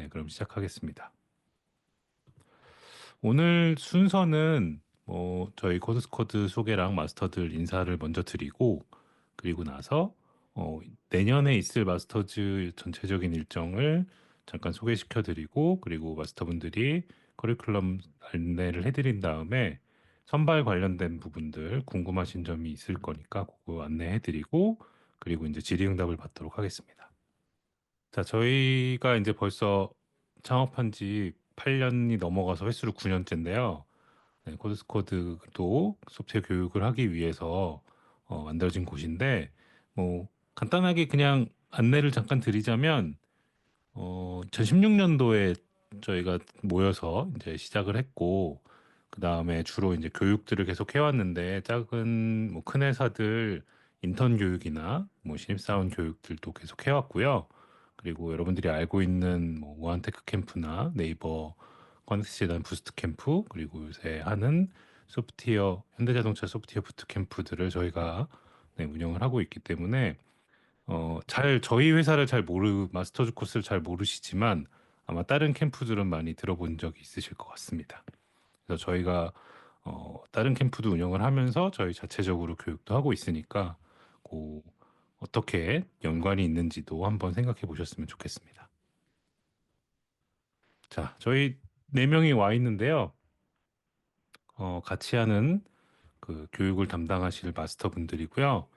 그럼 시작하겠습니다. 오늘 순서는 저희 코드스쿼드 소개랑 마스터들 인사를 먼저 드리고 그리고 나서 내년에 있을 마스터즈 전체적인 일정을 잠깐 소개시켜 드리고 그리고 마스터분들이 커리큘럼 안내를 해드린 다음에 선발 관련된 부분들 궁금하신 점이 있을 거니까 그거 안내해 드리고 그리고 이제 질의응답을 받도록 하겠습니다. 자, 저희가 이제 벌써 창업한 지 8년이 넘어가서 횟수로 9년째인데요. 네, 코드스코드도 소프트웨어 교육을 하기 위해서 만들어진 곳인데, 뭐, 간단하게 그냥 안내를 잠깐 드리자면, 2016년도에 저희가 모여서 이제 시작을 했고, 그 다음에 주로 이제 교육들을 계속 해왔는데, 작은 뭐 큰 회사들 인턴 교육이나 뭐 신입사원 교육들도 계속 해왔고요. 그리고 여러분들이 알고 있는 뭐 우한테크 캠프나 네이버 콘텍스트 재단 부스트 캠프, 그리고 요새 하는 소프트웨어, 현대자동차 소프트웨어 부트 캠프들을 저희가 네, 운영을 하고 있기 때문에 저희 회사를 마스터즈 코스를 잘 모르시지만 아마 다른 캠프들은 많이 들어본 적이 있으실 것 같습니다. 그래서 저희가 다른 캠프도 운영을 하면서 저희 자체적으로 교육도 하고 있으니까 그 어떻게 연관이 있는지도 한번 생각해 보셨으면 좋겠습니다. 자, 저희 네 명이 와 있는데요. 같이 하는 그 교육을 담당하실 마스터분들이고요.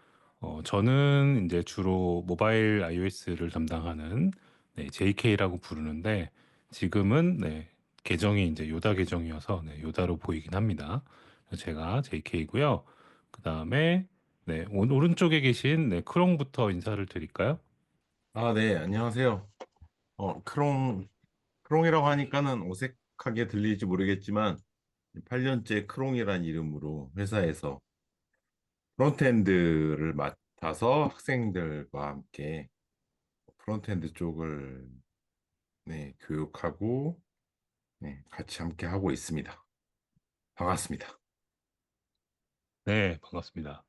저는 이제 주로 모바일 iOS를 담당하는 네, JK라고 부르는데 지금은 네, 계정이 이제 요다 계정이어서 네, 요다로 보이긴 합니다. 그래서 제가 JK이고요. 그 다음에 네, 오른쪽에 계신 네, 크롱부터 인사를 드릴까요? 아, 네, 안녕하세요. 크롱이라고 하니까는 어색하게 들릴지 모르겠지만, 8년째 크롱이란 이름으로 회사에서 프론트엔드를 맡아서 학생들과 함께 프론트엔드 쪽을 네, 교육하고 네, 같이 함께 하고 있습니다. 반갑습니다. 네, 반갑습니다.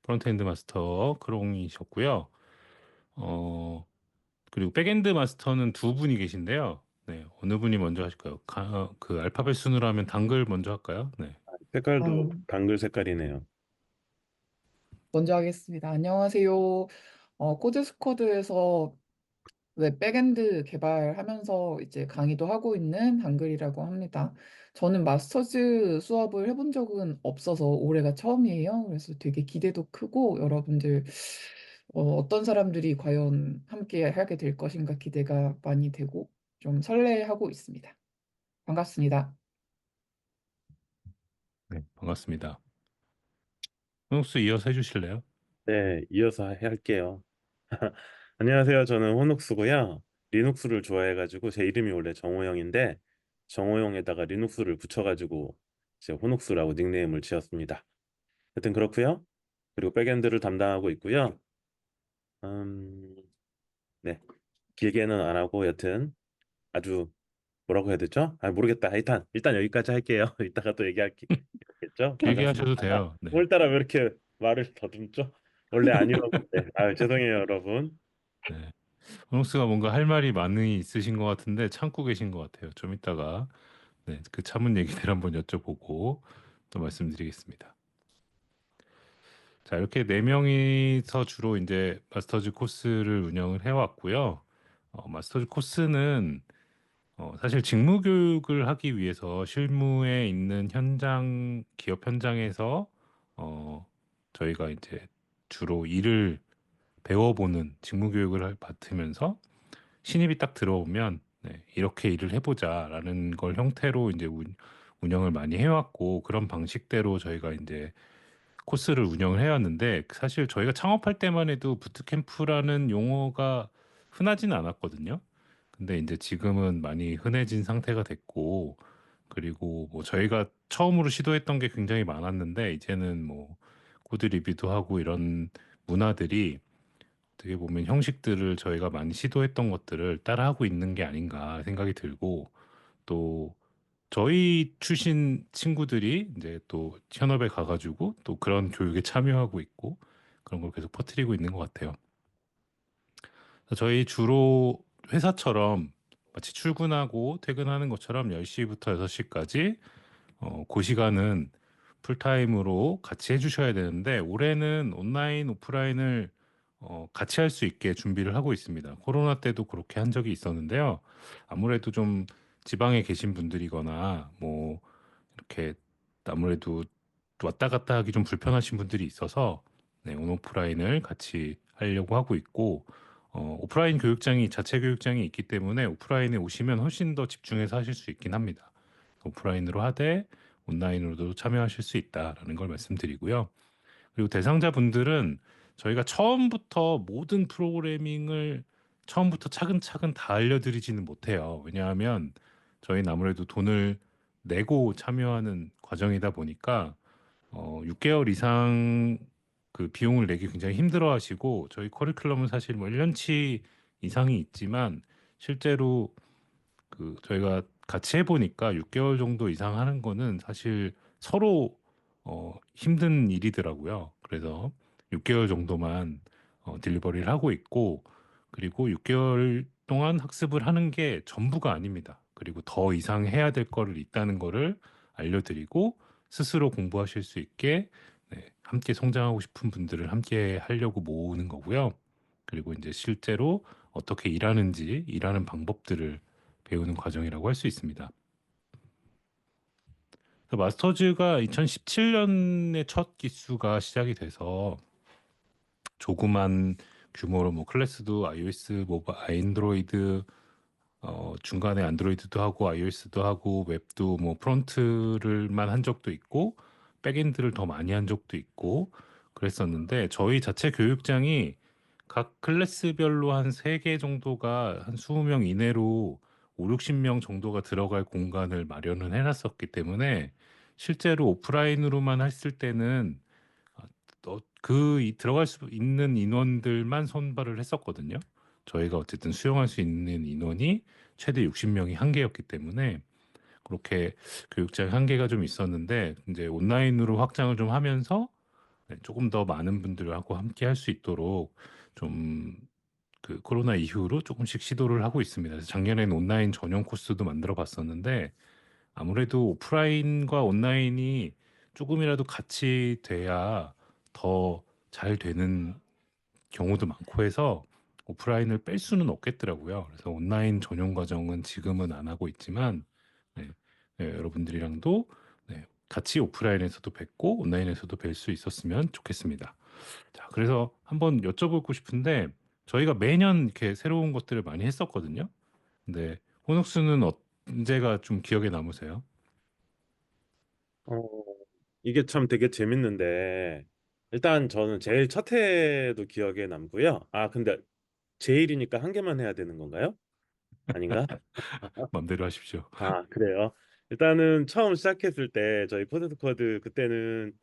프론트엔드 마스터 크롱이셨고요. 어, 그리고 백엔드 마스터는 두 분이 계신데요. 네, 어느 분이 먼저 하실까요? 그 알파벳 순으로 하면 당글 먼저 할까요? 네. 색깔도 음, 당글 색깔이네요. 먼저 하겠습니다. 안녕하세요. 코드 스쿼드에서 웹 백엔드 개발하면서 이제 강의도 하고 있는 한글이라고 합니다. 저는 마스터즈 수업을 해본 적은 없어서 올해가 처음이에요. 그래서 되게 기대도 크고 여러분들 어떤 사람들이 과연 함께 하게 될 것인가 기대가 많이 되고 좀 설레하고 있습니다. 반갑습니다. 네, 반갑습니다. 혹시 이어서 해주실래요? 네, 이어서 할게요. 안녕하세요. 저는 호눅스고요. 리눅스를 좋아해가지고 제 이름이 원래 정호영인데 정호영에다가 리눅스를 붙여가지고 이제 호눅스라고 닉네임을 지었습니다. 하여튼 그렇고요. 그리고 백엔드를 담당하고 있고요. 음, 네, 길게는 안 하고 여튼 아주 뭐라고 해야 되죠? 아, 모르겠다. 일단 여기까지 할게요. 이따가 또 얘기하겠죠? 길게 반갑습니다. 하셔도 돼요. 네. 오늘따라 왜 이렇게 말을 더듬죠? 원래 아니었는데. 아, 죄송해요, 여러분. 네. 호롱스가 뭔가 할 말이 많이 있으신 것 같은데 참고 계신 것 같아요. 좀 이따가 네, 그 참은 얘기들 한번 여쭤보고 또 말씀드리겠습니다. 자, 이렇게 네 명이서 주로 이제 마스터즈 코스를 운영을 해왔고요. 마스터즈 코스는 사실 직무 교육을 하기 위해서 실무에 있는 기업 현장에서 어, 저희가 이제 주로 일을 배워보는 직무 교육을 받으면서 신입이 딱 들어오면 네, 이렇게 일을 해보자라는 걸 형태로 이제 운영을 많이 해왔고 그런 방식대로 저희가 이제 코스를 운영을 해왔는데 사실 저희가 창업할 때만 해도 부트캠프라는 용어가 흔하지는 않았거든요. 근데 이제 지금은 많이 흔해진 상태가 됐고 그리고 뭐 저희가 처음으로 시도했던 게 굉장히 많았는데 이제는 뭐 코드 리뷰도 하고 이런 문화들이 어떻게 보면 형식들을 저희가 많이 시도했던 것들을 따라하고 있는 게 아닌가 생각이 들고 또 저희 출신 친구들이 이제 또 현업에 가가지고 또 그런 교육에 참여하고 있고 그런 걸 계속 퍼뜨리고 있는 것 같아요. 저희 주로 회사처럼 마치 출근하고 퇴근하는 것처럼 10시부터 6시까지 그 시간은 풀타임으로 같이 해주셔야 되는데 올해는 온라인, 오프라인을 같이 할 수 있게 준비를 하고 있습니다. 코로나 때도 그렇게 한 적이 있었는데요. 아무래도 좀 지방에 계신 분들이거나 뭐 이렇게 아무래도 왔다 갔다 하기 좀 불편하신 분들이 있어서 네, 온오프라인을 같이 하려고 하고 있고 오프라인 교육장이 자체 교육장이 있기 때문에 오프라인에 오시면 훨씬 더 집중해서 하실 수 있긴 합니다. 오프라인으로 하되 온라인으로도 참여하실 수 있다라는 걸 말씀드리고요. 그리고 대상자분들은 저희가 처음부터 모든 프로그래밍을 처음부터 차근차근 다 알려드리지는 못해요. 왜냐하면 저희는 아무래도 돈을 내고 참여하는 과정이다 보니까 6개월 이상 그 비용을 내기 굉장히 힘들어하시고 저희 커리큘럼은 사실 뭐 1년치 이상이 있지만 실제로 그 저희가 같이 해보니까 6개월 정도 이상 하는 거는 사실 서로 힘든 일이더라고요. 그래서 6개월 정도만 딜리버리를 하고 있고 그리고 6개월 동안 학습을 하는 게 전부가 아닙니다. 그리고 더 이상 해야 될 거를 있다는 거를 알려드리고 스스로 공부하실 수 있게 네, 함께 성장하고 싶은 분들을 함께 하려고 모으는 거고요. 그리고 이제 실제로 어떻게 일하는지 일하는 방법들을 배우는 과정이라고 할 수 있습니다. 마스터즈가 2017년에 첫 기수가 시작이 돼서 조그만 규모로 뭐 클래스도 iOS, 모바일, 안드로이드, 중간에 안드로이드도 하고 iOS도 하고 웹도 뭐 프론트를만 한 적도 있고 백엔드를 더 많이 한 적도 있고 그랬었는데 저희 자체 교육장이 각 클래스별로 한 3개 정도가 한 20명 이내로 5, 60명 정도가 들어갈 공간을 마련을 해놨었기 때문에 실제로 오프라인으로만 했을 때는 들어갈 수 있는 인원들만 선발을 했었거든요. 저희가 어쨌든 수용할 수 있는 인원이 최대 60명이 한계였기 때문에 그렇게 교육장 한계가 좀 있었는데 이제 온라인으로 확장을 좀 하면서 네, 조금 더 많은 분들하고 함께 할 수 있도록 좀 그 코로나 이후로 조금씩 시도를 하고 있습니다. 그래서 작년에는 온라인 전용 코스도 만들어 봤었는데 아무래도 오프라인과 온라인이 조금이라도 같이 돼야 더 잘 되는 경우도 많고 해서 오프라인을 뺄 수는 없겠더라고요. 그래서 온라인 전용 과정은 지금은 안 하고 있지만 네, 네, 여러분들이랑도 네, 같이 오프라인에서도 뵙고 온라인에서도 뵐 수 있었으면 좋겠습니다. 자, 그래서 한번 여쭤보고 싶은데 저희가 매년 이렇게 새로운 것들을 많이 했었거든요. 근데 혼옥수는 언제가 좀 기억에 남으세요? 어, 이게 참 되게 재밌는데 일단 저는 제일 첫 해도 기억에 남고요. 아, 근데 제일이니까 한 개만 해야 되는 건가요? 아닌가? 맘대로 하십시오. 아, 그래요. 일단은 처음 시작했을 때 저희 코드스쿼드 그때는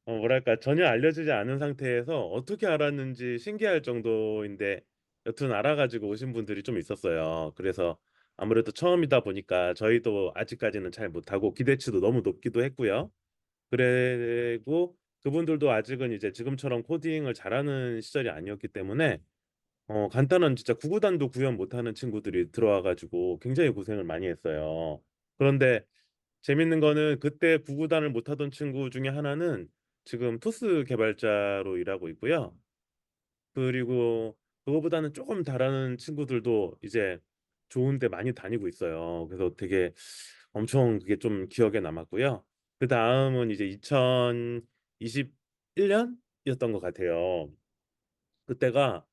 뭐랄까 전혀 알려지지 않은 상태에서 어떻게 알았는지 신기할 정도인데 여튼 알아가지고 오신 분들이 좀 있었어요. 그래서 아무래도 처음이다 보니까 저희도 아직까지는 잘 못하고 기대치도 너무 높기도 했고요. 그리고 그분들도 아직은 이제 지금처럼 코딩을 잘하는 시절이 아니었기 때문에 간단한 진짜 구구단도 구현 못하는 친구들이 들어와가지고 굉장히 고생을 많이 했어요. 그런데 재밌는 거는 그때 구구단을 못하던 친구 중에 하나는 지금 토스 개발자로 일하고 있고요. 그리고 그거보다는 조금 잘하는 친구들도 이제 좋은데 많이 다니고 있어요. 그래서 되게 엄청 그게 좀 기억에 남았고요. 그 다음은 이제 2021년이었던 것 같아요. 그때가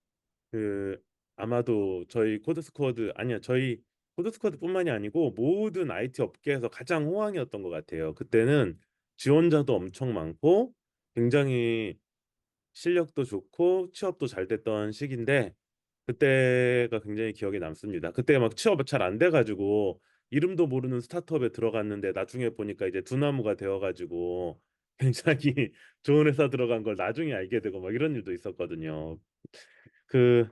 그 아마도 저희 코드스쿼드 아니야 저희 코드스쿼드뿐만이 아니고 모든 IT 업계에서 가장 호황이었던 것 같아요. 그때는 지원자도 엄청 많고 굉장히 실력도 좋고 취업도 잘 됐던 시기인데 그때가 굉장히 기억에 남습니다. 그때 막 취업 잘 안 돼가지고 이름도 모르는 스타트업에 들어갔는데 나중에 보니까 이제 두나무가 되어가지고 굉장히 좋은 회사 들어간 걸 나중에 알게 되고 막 이런 일도 있었거든요. 그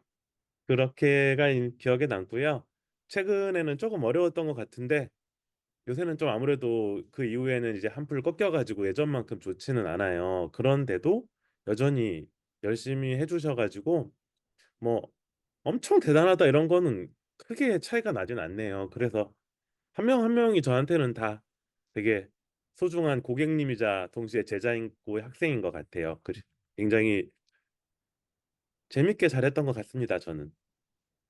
그렇게가 기억에 남고요. 최근에는 조금 어려웠던 것 같은데 요새는 좀 아무래도 그 이후에는 이제 한풀 꺾여가지고 예전만큼 좋지는 않아요. 그런데도 여전히 열심히 해주셔가지고 뭐 엄청 대단하다 이런 거는 크게 차이가 나진 않네요. 그래서 한 명 한 명이 저한테는 다 되게 소중한 고객님이자 동시에 제자이고 학생인 것 같아요. 굉장히 재밌게 잘했던 것 같습니다. 저는.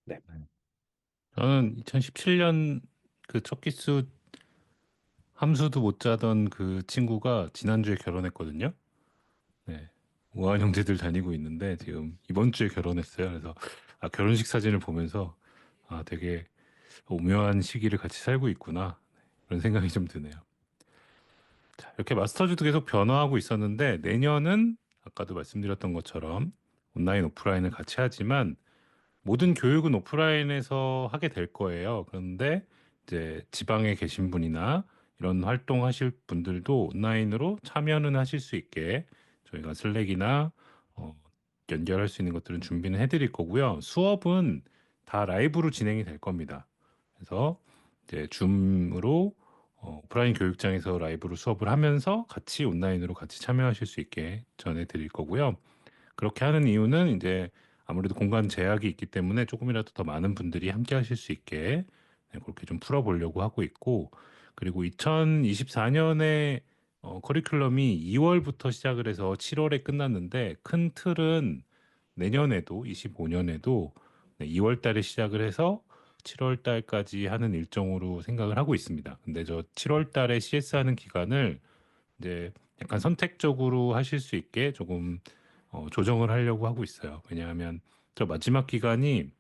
네. 저는 2017년 그 첫 기수 함수도 못 짜던 그 친구가 지난주에 결혼했거든요. 네. 우아한 형제들 다니고 있는데 지금 이번 주에 결혼했어요. 그래서 결혼식 사진을 보면서 되게 오묘한 시기를 같이 살고 있구나. 그런 생각이 좀 드네요. 자, 이렇게 마스터즈도 계속 변화하고 있었는데 내년은 아까도 말씀드렸던 것처럼 온라인 오프라인을 같이 하지만 모든 교육은 오프라인에서 하게 될 거예요. 그런데 이제 지방에 계신 분이나 이런 활동하실 분들도 온라인으로 참여는 하실 수 있게 저희가 슬랙이나 어, 연결할 수 있는 것들은 준비는 해드릴 거고요. 수업은 다 라이브로 진행이 될 겁니다. 그래서 이제 줌으로 오프라인 교육장에서 라이브로 수업을 하면서 같이 온라인으로 같이 참여하실 수 있게 전해드릴 거고요. 그렇게 하는 이유는 이제 아무래도 공간 제약이 있기 때문에 조금이라도 더 많은 분들이 함께 하실 수 있게 그렇게 좀 풀어보려고 하고 있고, 그리고 2024년에 커리큘럼이 2월부터 시작을 해서 7월에 끝났는데 큰 틀은 내년에도 25년에도 2월 달에 시작을 해서 7월 달까지 하는 일정으로 생각을 하고 있습니다. 근데 저 7월 달에 CS 하는 기간을 이제 약간 선택적으로 하실 수 있게 조금 조정을 하려고 하고 있어요. 왜냐하면 저 마지막 기간이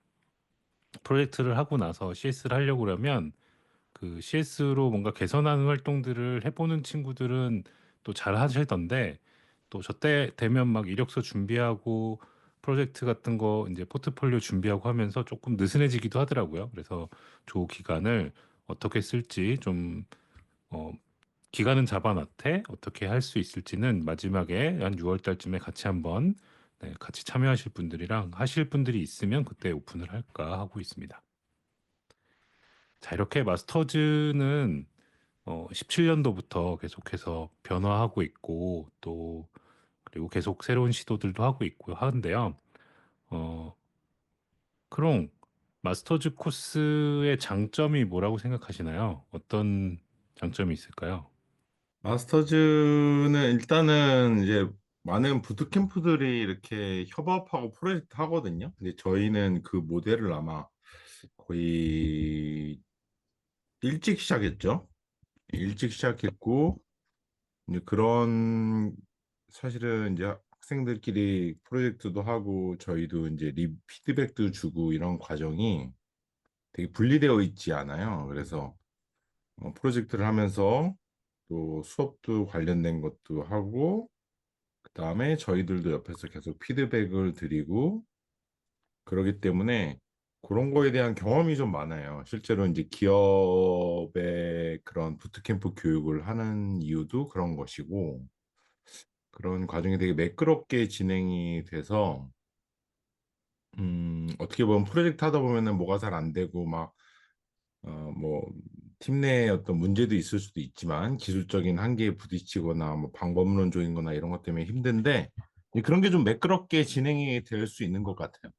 프로젝트를 하고 나서 CS를 하려고 그러면 그 CS로 뭔가 개선하는 활동들을 해보는 친구들은 또 잘 하시던데 또 저 때 되면 막 이력서 준비하고 프로젝트 같은 거 이제 포트폴리오 준비하고 하면서 조금 느슨해지기도 하더라고요. 그래서 조 기간을 어떻게 쓸지 좀 어, 기간은 잡아놨대 어떻게 할 수 있을지는 마지막에 한 6월 달쯤에 같이 한번 같이 참여하실 분들이랑 하실 분들이 있으면 그때 오픈을 할까 하고 있습니다. 자, 이렇게 마스터즈는 17년도부터 계속해서 변화하고 있고 또 그리고 계속 새로운 시도들도 하고 있고 하는데요. 어, 크롱 마스터즈 코스의 장점이 뭐라고 생각하시나요? 어떤 장점이 있을까요? 마스터즈는 일단은 이제 많은 부트캠프들이 이렇게 협업하고 프로젝트 하거든요. 근데 저희는 그 모델을 아마 거의 일찍 시작했죠. 일찍 시작했고 이제 그런 사실은 이제 학생들끼리 프로젝트도 하고 저희도 이제 피드백도 주고 이런 과정이 되게 분리되어 있지 않아요. 그래서 프로젝트를 하면서 또 수업도 관련된 것도 하고 그다음에 저희들도 옆에서 계속 피드백을 드리고 그러기 때문에 그런 거에 대한 경험이 좀 많아요. 실제로 이제 기업의 그런 부트캠프 교육을 하는 이유도 그런 것이고 그런 과정이 되게 매끄럽게 진행이 돼서 어떻게 보면 프로젝트 하다 보면은 뭐가 잘 안 되고 막 뭐 팀 내에 어떤 문제도 있을 수도 있지만 기술적인 한계에 부딪히거나 뭐 방법론적인 거나 이런 것 때문에 힘든데 그런 게 좀 매끄럽게 진행이 될 수 있는 것 같아요.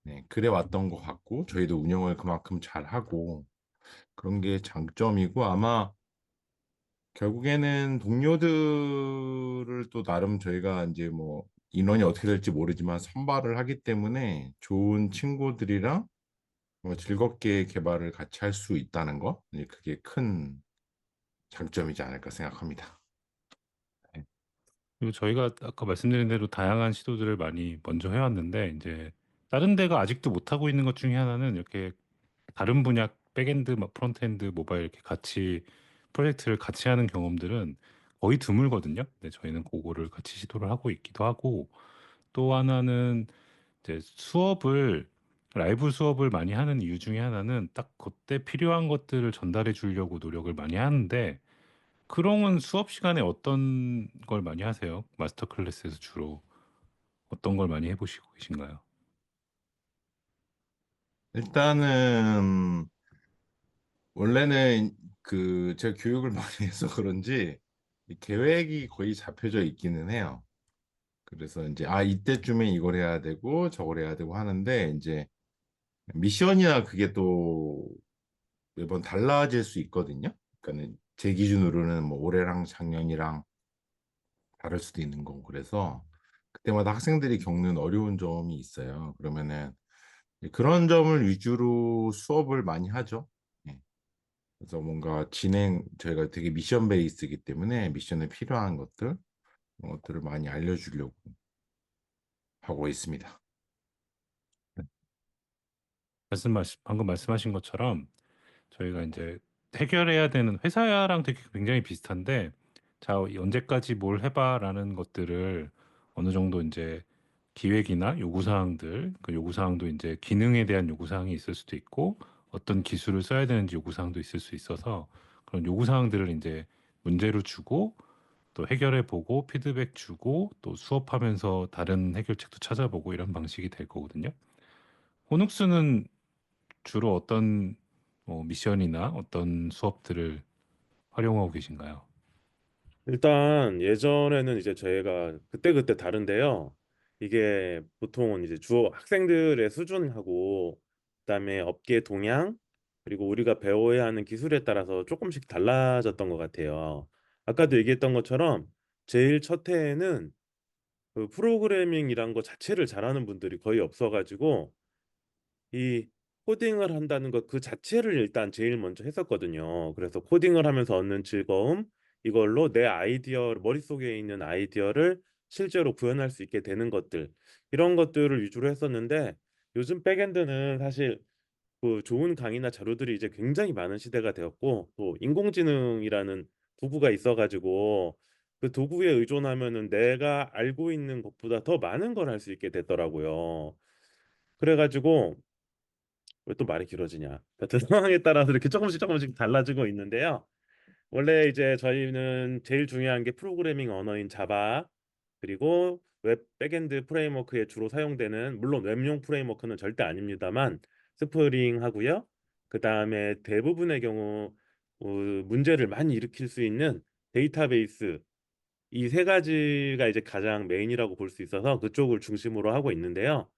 네, 그래 왔던 것 같고 저희도 운영을 그만큼 잘 하고 그런 게 장점이고 아마 결국에는 동료들을 또 나름 저희가 이제 뭐 인원이 어떻게 될지 모르지만 선발을 하기 때문에 좋은 친구들이랑 뭐 즐겁게 개발을 같이 할 수 있다는 거, 그게 큰 장점이지 않을까 생각합니다. 네. 그리고 저희가 아까 말씀드린 대로 다양한 시도들을 많이 먼저 해왔는데 이제 다른 데가 아직도 못하고 있는 것 중에 하나는 이렇게 다른 분야 백엔드, 프론트엔드, 모바일 이렇게 같이 프로젝트를 같이 하는 경험들은 거의 드물거든요. 근데 저희는 그거를 같이 시도를 하고 있기도 하고 또 하나는 이제 수업을 라이브 수업을 많이 하는 이유 중에 하나는 딱 그때 필요한 것들을 전달해 주려고 노력을 많이 하는데 크롱은 수업 시간에 어떤 걸 많이 하세요? 마스터 클래스에서 주로 어떤 걸 많이 해보시고 계신가요? 일단은 원래는 그 제가 교육을 많이 해서 그런지 이 계획이 거의 잡혀져 있기는 해요. 그래서 이제 이때쯤에 이걸 해야 되고 저걸 해야 되고 하는데 이제 미션이나 그게 또 매번 달라질 수 있거든요. 그러니까는 제 기준으로는 뭐 올해랑 작년이랑 다를 수도 있는 거고 그래서 그때마다 학생들이 겪는 어려운 점이 있어요. 그러면은 그런 점을 위주로 수업을 많이 하죠. 예. 그래서 뭔가 저희가 되게 미션 베이스이기 때문에 미션에 필요한 것들, 그런 것들을 많이 알려주려고 하고 있습니다. 방금 말씀하신 것처럼 저희가 이제 해결해야 되는 회사랑 되게 굉장히 비슷한데, 자, 언제까지 뭘 해봐라는 것들을 어느 정도 이제 기획이나 요구사항들, 그 요구사항도 이제 기능에 대한 요구사항이 있을 수도 있고, 어떤 기술을 써야 되는지 요구사항도 있을 수 있어서 그런 요구사항들을 이제 문제로 주고 또 해결해 보고 피드백 주고 또 수업하면서 다른 해결책도 찾아보고 이런 방식이 될 거거든요. 호눅스는 주로 어떤 미션이나 어떤 수업들을 활용하고 계신가요? 일단 예전에는 이제 저희가 그때그때 다른데요. 이게 보통은 이제 주어 학생들의 수준하고 그다음에 업계 동향 그리고 우리가 배워야 하는 기술에 따라서 조금씩 달라졌던 것 같아요. 아까도 얘기했던 것처럼 제일 첫 해에는 그 프로그래밍이란 거 자체를 잘하는 분들이 거의 없어가지고 이 코딩을 한다는 것 그 자체를 일단 제일 먼저 했었거든요. 그래서 코딩을 하면서 얻는 즐거움, 이걸로 내 아이디어, 머릿속에 있는 아이디어를 실제로 구현할 수 있게 되는 것들, 이런 것들을 위주로 했었는데 요즘 백엔드는 사실 그 좋은 강의나 자료들이 이제 굉장히 많은 시대가 되었고 또 인공지능이라는 도구가 있어가지고 그 도구에 의존하면은 내가 알고 있는 것보다 더 많은 걸 할 수 있게 됐더라고요. 그래가지고 왜 또 말이 길어지냐? 하여튼 상황에 따라서 이렇게 조금씩 달라지고 있는데요. 원래 이제 저희는 제일 중요한 게 프로그래밍 언어인 자바 그리고 웹 백엔드 프레임워크에 주로 사용되는 물론 웹용 프레임워크는 절대 아닙니다만 스프링 하고요. 그 다음에 대부분의 경우 문제를 많이 일으킬 수 있는 데이터베이스 이 세 가지가 이제 가장 메인이라고 볼 수 있어서 그쪽을 중심으로 하고 있는데요.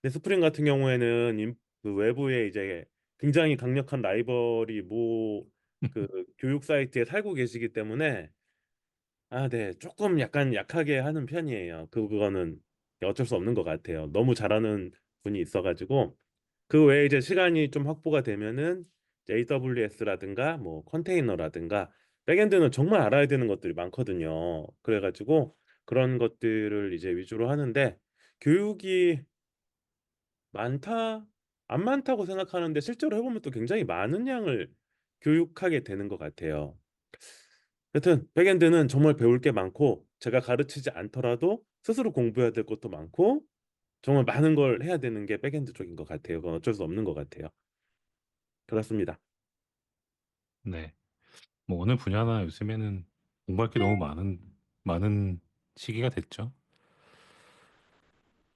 근데 스프링 같은 경우에는 그 외부에 이제 굉장히 강력한 라이벌이 그 교육 사이트에 살고 계시기 때문에 네, 조금 약간 약하게 하는 편이에요. 그거는 어쩔 수 없는 것 같아요. 너무 잘하는 분이 있어가지고 그 외에 이제 시간이 좀 확보가 되면은 AWS라든가 뭐 컨테이너라든가 백엔드는 정말 알아야 되는 것들이 많거든요. 그래가지고 그런 것들을 이제 위주로 하는데 교육이 많다? 안 많다고 생각하는데 실제로 해보면 또 굉장히 많은 양을 교육하게 되는 것 같아요. 여튼 백엔드는 정말 배울 게 많고 제가 가르치지 않더라도 스스로 공부해야 될 것도 많고 정말 많은 걸 해야 되는 게 백엔드 쪽인 것 같아요. 그건 어쩔 수 없는 것 같아요. 그렇습니다. 네. 뭐 어느 분야나 요즘에는 공부할 게 너무 많은 시기가 됐죠.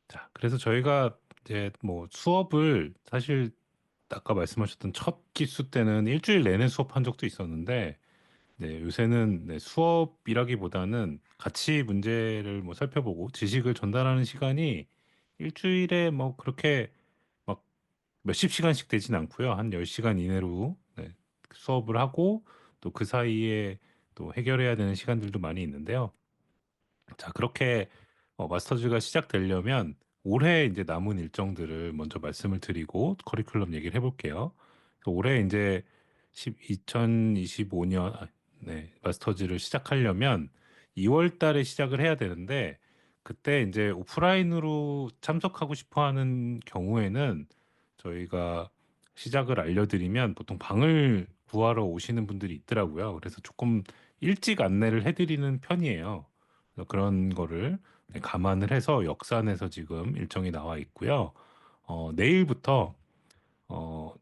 자, 그래서 저희가 이제 뭐 수업을 사실 아까 말씀하셨던 첫 기수 때는 일주일 내내 수업한 적도 있었는데, 네, 요새는 네, 수업이라기보다는 같이 문제를 뭐 살펴보고 지식을 전달하는 시간이 일주일에 뭐 그렇게 막 몇십 시간씩 되진 않고요. 한 10시간 이내로 네, 수업을 하고 또 그 사이에 또 해결해야 되는 시간들도 많이 있는데요. 자, 그렇게 마스터즈가 시작되려면 올해 이제 남은 일정들을 먼저 말씀을 드리고 커리큘럼 얘기를 해볼게요. 그래서 올해 이제 2025년 네, 마스터즈를 시작하려면 2월 달에 시작을 해야 되는데 그때 이제 오프라인으로 참석하고 싶어 하는 경우에는 저희가 시작을 알려드리면 보통 방을 구하러 오시는 분들이 있더라고요. 그래서 조금 일찍 안내를 해드리는 편이에요. 그래서 그런 거를 네, 감안을 해서 역산해서 지금 일정이 나와 있고요. 내일부터 어,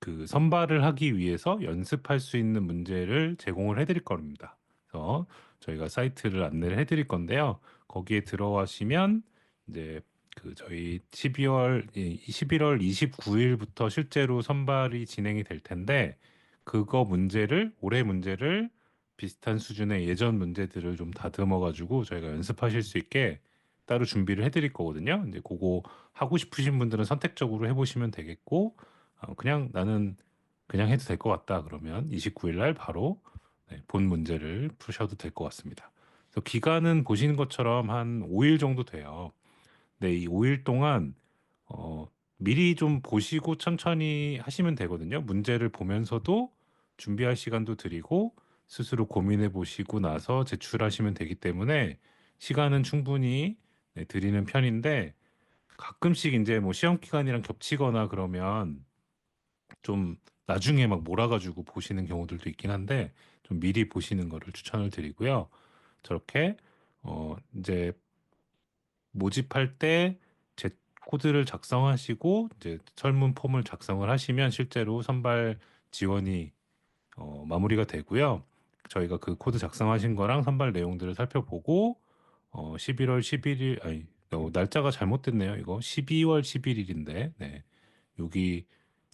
그 선발을 하기 위해서 연습할 수 있는 문제를 제공을 해드릴 겁니다. 그래서 저희가 사이트를 안내를 해드릴 건데요. 거기에 들어가시면 이제 그 저희 11월 29일부터 실제로 선발이 진행이 될 텐데 그거 문제를 올해 문제를 비슷한 수준의 예전 문제들을 좀 다듬어 가지고 저희가 연습하실 수 있게 따로 준비를 해드릴 거거든요. 이제 그거 하고 싶으신 분들은 선택적으로 해보시면 되겠고, 그냥 나는 그냥 해도 될 것 같다 그러면 29일 날 바로 본 문제를 푸셔도 될 것 같습니다. 그래서 기간은 보시는 것처럼 한 5일 정도 돼요. 네, 이 5일 동안 어, 미리 좀 보시고 천천히 하시면 되거든요. 문제를 보면서도 준비할 시간도 드리고 스스로 고민해 보시고 나서 제출하시면 되기 때문에 시간은 충분히 드리는 편인데 가끔씩 이제 뭐 시험 기간이랑 겹치거나 그러면 좀 나중에 막 몰아가지고 보시는 경우들도 있긴 한데 좀 미리 보시는 거를 추천을 드리고요. 저렇게 이제 모집할 때 제 코드를 작성하시고 이제 설문 폼을 작성을 하시면 실제로 선발 지원이 마무리가 되고요. 저희가 그 코드 작성하신 거랑 선발 내용들을 살펴보고 11월 11일 아니 날짜가 잘못됐네요. 이거 12월 11일인데 네. 여기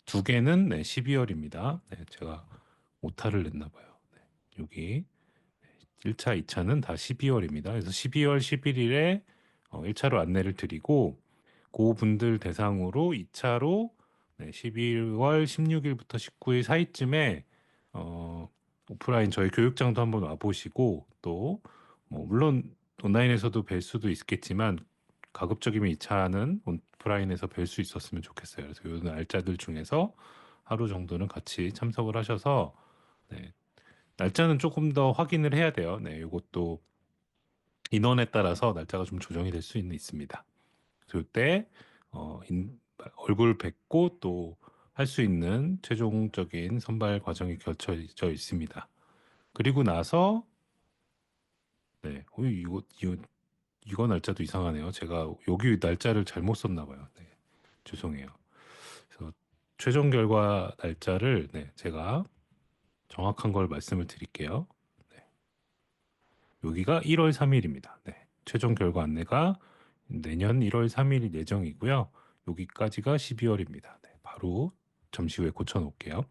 두 개는 네, 12월입니다. 네, 제가 오타를 냈나 봐요. 네, 여기 1차, 2차는 다 12월입니다. 그래서 12월 11일에 1차로 안내를 드리고 그분들 대상으로 2차로 12월 16일부터 19일 사이쯤에 오프라인 저희 교육장도 한번 와보시고 또 뭐 물론 온라인에서도 뵐 수도 있겠지만 가급적이면 2차는 오프라인에서 뵐 수 있었으면 좋겠어요. 그래서 요 날짜들 중에서 하루 정도는 같이 참석을 하셔서 네, 날짜는 조금 더 확인을 해야 돼요. 네, 이것도 인원에 따라서 날짜가 좀 조정이 될 수는 있습니다. 그때 얼굴 뵙고 또 할 수 있는 최종적인 선발 과정이 겹쳐져 있습니다. 그리고 나서 네, 이거 날짜도 이상하네요. 제가 여기 날짜를 잘못 썼나 봐요. 네, 죄송해요. 그래서 최종 결과 날짜를 네, 제가 정확한 걸 말씀을 드릴게요. 네, 여기가 1월 3일입니다. 네, 최종 결과 안내가 내년 1월 3일 예정이고요. 여기까지가 12월입니다. 네, 바로 잠시 후에 고쳐 놓을게요.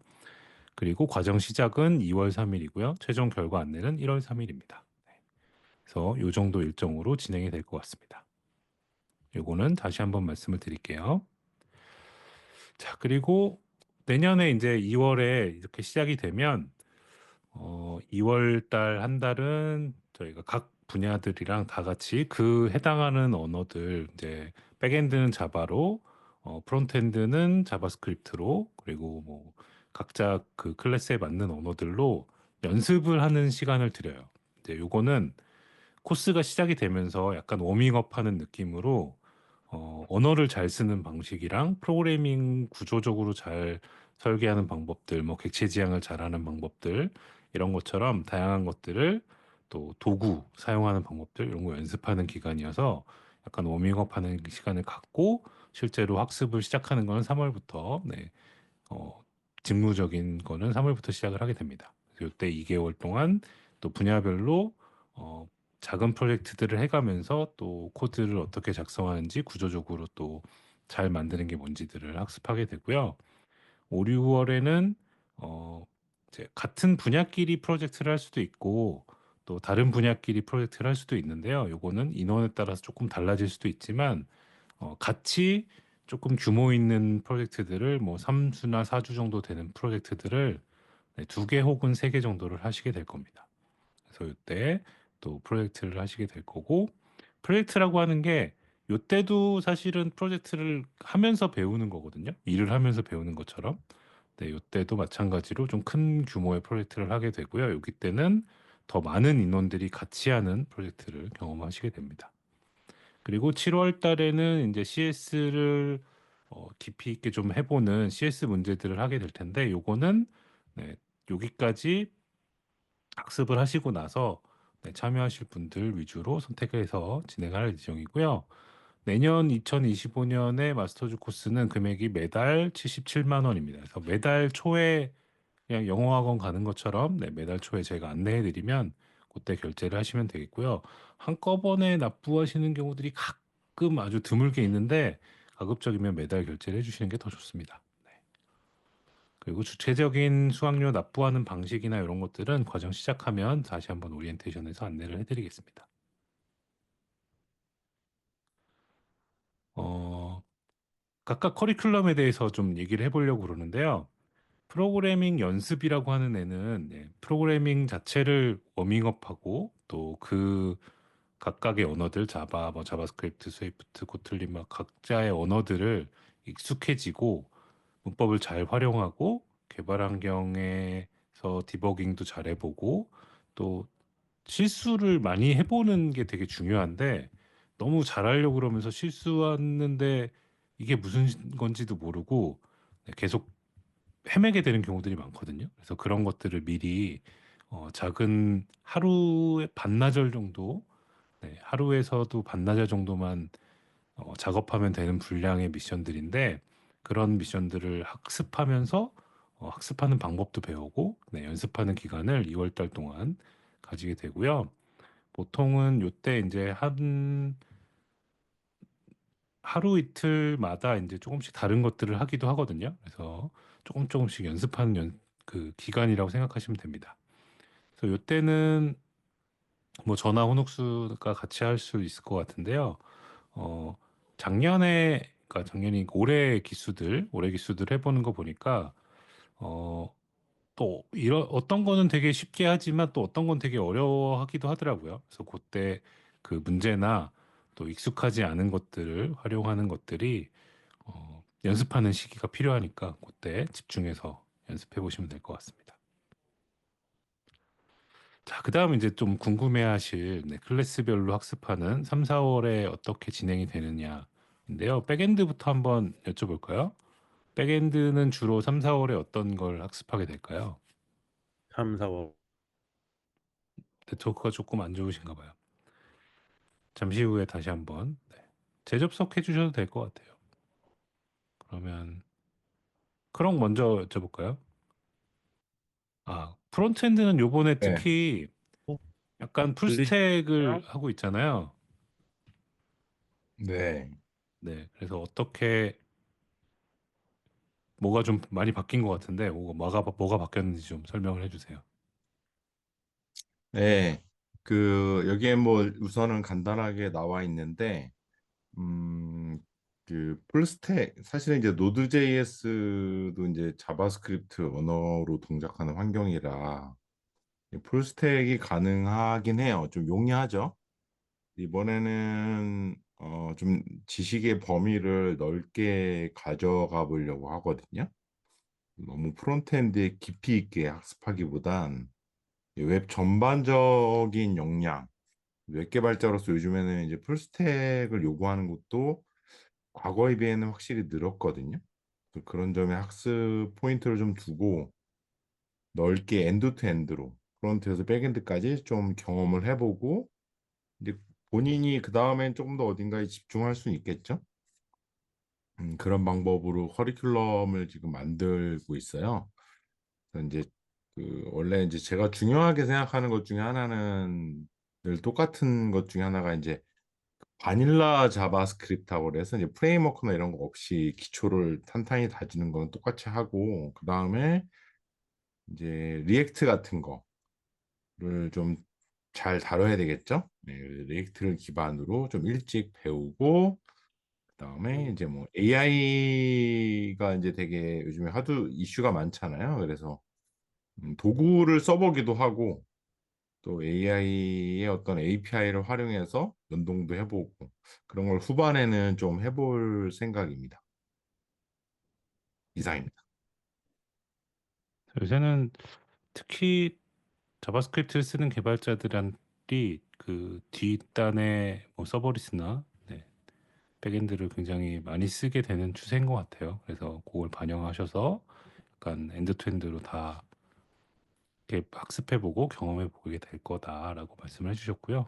그리고 과정 시작은 2월 3일이고요. 최종 결과 안내는 1월 3일입니다. 그래서 이 정도 일정으로 진행이 될 것 같습니다. 요거는 다시 한번 말씀을 드릴게요. 자, 그리고 내년에 이제 2월에 이렇게 시작이 되면 2월 달 한 달은 저희가 각 분야들이랑 다 같이 그 해당하는 언어들 이제 백엔드는 자바로 프론트엔드는 자바스크립트로 그리고 뭐 각자 그 클래스에 맞는 언어들로 연습을 하는 시간을 드려요. 이제 요거는 코스가 시작이 되면서 약간 워밍업하는 느낌으로 언어를 잘 쓰는 방식이랑 프로그래밍 구조적으로 잘 설계하는 방법들, 뭐 객체 지향을 잘하는 방법들 이런 것처럼 다양한 것들을 또 도구 사용하는 방법들 이런 거 연습하는 기간이어서 약간 워밍업하는 시간을 갖고 실제로 학습을 시작하는 거는 3월부터 어, 직무적인 거는 3월부터 시작을 하게 됩니다. 그래서 이때 2개월 동안 또 분야별로 어, 작은 프로젝트들을 해가면서 또 코드를 어떻게 작성하는지 구조적으로 또 잘 만드는 게 뭔지들을 학습하게 되고요. 5, 6월에는 이제 같은 분야끼리 프로젝트를 할 수도 있고 또 다른 분야끼리 프로젝트를 할 수도 있는데요. 요거는 인원에 따라서 조금 달라질 수도 있지만 같이 조금 규모 있는 프로젝트들을 뭐 3주나 4주 정도 되는 프로젝트들을 2개 혹은 3개 정도를 하시게 될 겁니다. 그래서 이때 또 프로젝트를 하시게 될 거고 프로젝트라고 하는 게 이때도 사실은 프로젝트를 하면서 배우는 거거든요. 일을 하면서 배우는 것처럼. 네, 이때도 마찬가지로 좀 큰 규모의 프로젝트를 하게 되고요. 여기 때는 더 많은 인원들이 같이 하는 프로젝트를 경험하시게 됩니다. 그리고 7월 달에는 이제 CS를 깊이 있게 좀 해보는 CS 문제들을 하게 될 텐데 요거는 네, 여기까지 학습을 하시고 나서 참여하실 분들 위주로 선택해서 진행할 예정이고요. 내년 2025년의 마스터즈 코스는 금액이 매달 77만 원입니다. 그래서 매달 초에 그냥 영어학원 가는 것처럼 매달 초에 제가 안내해 드리면 그때 결제를 하시면 되겠고요. 한꺼번에 납부하시는 경우들이 가끔 아주 드물게 있는데 가급적이면 매달 결제를 해주시는 게 더 좋습니다. 네. 그리고 주체적인 수강료 납부하는 방식이나 이런 것들은 과정 시작하면 다시 한번 오리엔테이션에서 안내를 해드리겠습니다. 각각 커리큘럼에 대해서 좀 얘기를 해보려고 그러는데요. 프로그래밍 연습이라고 하는 애는 프로그래밍 자체를 워밍업하고 또 그 각각의 언어들 자바, 뭐 자바스크립트, 스위프트, 코틀린 막 각자의 언어들을 익숙해지고 문법을 잘 활용하고 개발 환경에서 디버깅도 잘 해보고 또 실수를 많이 해보는 게 되게 중요한데 너무 잘하려고 그러면서 실수하는데 이게 무슨 건지도 모르고 계속 헤매게 되는 경우들이 많거든요. 그래서 그런 것들을 미리 작은 하루에 반나절 정도, 하루에서도 반나절 정도만 작업하면 되는 분량의 미션들인데 그런 미션들을 학습하면서 학습하는 방법도 배우고 연습하는 기간을 2월 달 동안 가지게 되고요. 보통은 요때 이제 한 하루 이틀마다 이제 조금씩 다른 것들을 하기도 하거든요. 그래서 조금씩 연습하는 그 기간이라고 생각하시면 됩니다. 그래서 요때는 뭐 저나 혼옥수가 같이 할 수 있을 것 같은데요. 어, 그러니까 작년이 올해 기수들 해보는 거 보니까 어, 또 이런 어떤 거는 되게 쉽게 하지만 또 어떤 건 되게 어려워하기도 하더라고요. 그래서 그때 그 문제나 또 익숙하지 않은 것들을 활용하는 것들이 연습하는 시기가 필요하니까 그때 집중해서 연습해 보시면 될 것 같습니다. 자, 그다음 이제 좀 궁금해하실 클래스별로 학습하는 3, 4월에 어떻게 진행이 되느냐인데요. 백엔드부터 한번 여쭤볼까요? 백엔드는 주로 3, 4월에 어떤 걸 학습하게 될까요? 3, 4월. 네트워크가 조금 안 좋으신가 봐요. 잠시 후에 다시 한번 재접속해 주셔도 될 것 같아요. 그러면 크롱 먼저 여쭤볼까요? 프론트엔드는 요번에 네. 특히 약간 들리시나요? 풀스택을 하고 있잖아요. 네. 네, 그래서 어떻게 뭐가 좀 많이 바뀐 것 같은데 뭐가 바뀌었는지 좀 설명을 해주세요. 네. 여기에 뭐 우선은 간단하게 나와 있는데, 음, 풀스택, 사실은 이제 노드.js도 이제 자바스크립트 언어로 동작하는 환경이라, 풀스택이 가능하긴 해요. 좀 용이하죠? 이번에는, 좀 지식의 범위를 넓게 가져가 보려고 하거든요. 너무 프론트엔드에 깊이 있게 학습하기보단 웹 전반적인 역량, 웹 개발자로서 요즘에는 이제 풀스택을 요구하는 것도 과거에 비해는 확실히 늘었거든요. 그래서 그런 점에 학습 포인트를 좀 두고 넓게 엔드 투 엔드로 프론트에서 백엔드까지 좀 경험을 해보고 이제 본인이 그 다음엔 조금 더 어딘가에 집중할 수 있겠죠. 그런 방법으로 커리큘럼을 지금 만들고 있어요. 그래서 이제 원래 이제 제가 중요하게 생각하는 것 중에 하나는 늘 똑같은 것 중에 하나가 이제 바닐라 자바스크립트하고 그래서 이제 프레임워크나 이런 거 없이 기초를 탄탄히 다지는 건 똑같이 하고 그 다음에 이제 리액트 같은 거를 좀 잘 다뤄야 되겠죠? 네, 리액트를 기반으로 좀 일찍 배우고 그다음에 이제 뭐 AI가 이제 되게 요즘에 하도 이슈가 많잖아요. 그래서 도구를 써보기도 하고 또 AI의 어떤 API를 활용해서 연동도 해보고 그런 걸 후반에는 좀 해볼 생각입니다. 이상입니다. 요새는 특히 자바스크립트를 쓰는 개발자들이 그 뒷단의 뭐 서버리스나 백엔드를 굉장히 많이 쓰게 되는 추세인 것 같아요. 그래서 그걸 반영하셔서 약간 엔드투엔드로 다 이렇게 학습해보고 경험해보게 될 거다라고 말씀을 해주셨고요.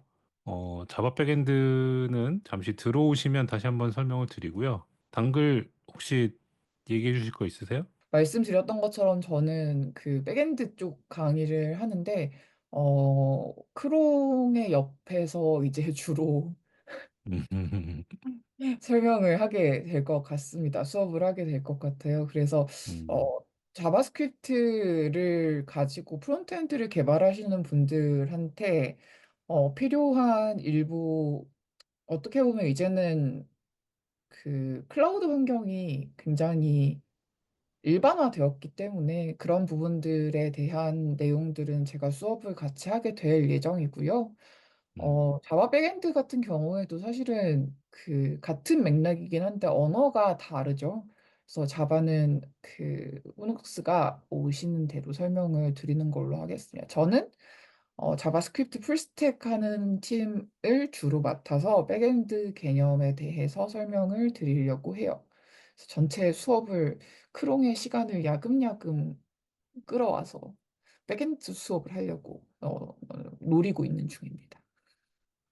자바 백엔드는 잠시 들어오시면 다시 한번 설명을 드리고요. 당글 혹시 얘기해 주실 거 있으세요? 말씀드렸던 것처럼 저는 그 백엔드 쪽 강의를 하는데 크롱의 옆에서 이제 주로 설명을 하게 될 것 같습니다. 수업을 하게 될 것 같아요. 그래서 음, 어, 자바스크립트를 가지고 프론트엔드를 개발하시는 분들한테 필요한 일부 어떻게 보면 이제는 그 클라우드 환경이 굉장히 일반화되었기 때문에 그런 부분들에 대한 내용들은 제가 수업을 같이 하게 될 예정이고요. 자바 백엔드 같은 경우에도 사실은 그 같은 맥락이긴 한데 언어가 다르죠. 그래서 자바는 그 후눅스가 오시는 대로 설명을 드리는 걸로 하겠습니다. 저는 자바스크립트 풀스택 하는 팀을 주로 맡아서 백엔드 개념에 대해서 설명을 드리려고 해요. 그래서 전체 수업을 크롱의 시간을 야금야금 끌어와서 백엔드 수업을 하려고 노리고 있는 중입니다.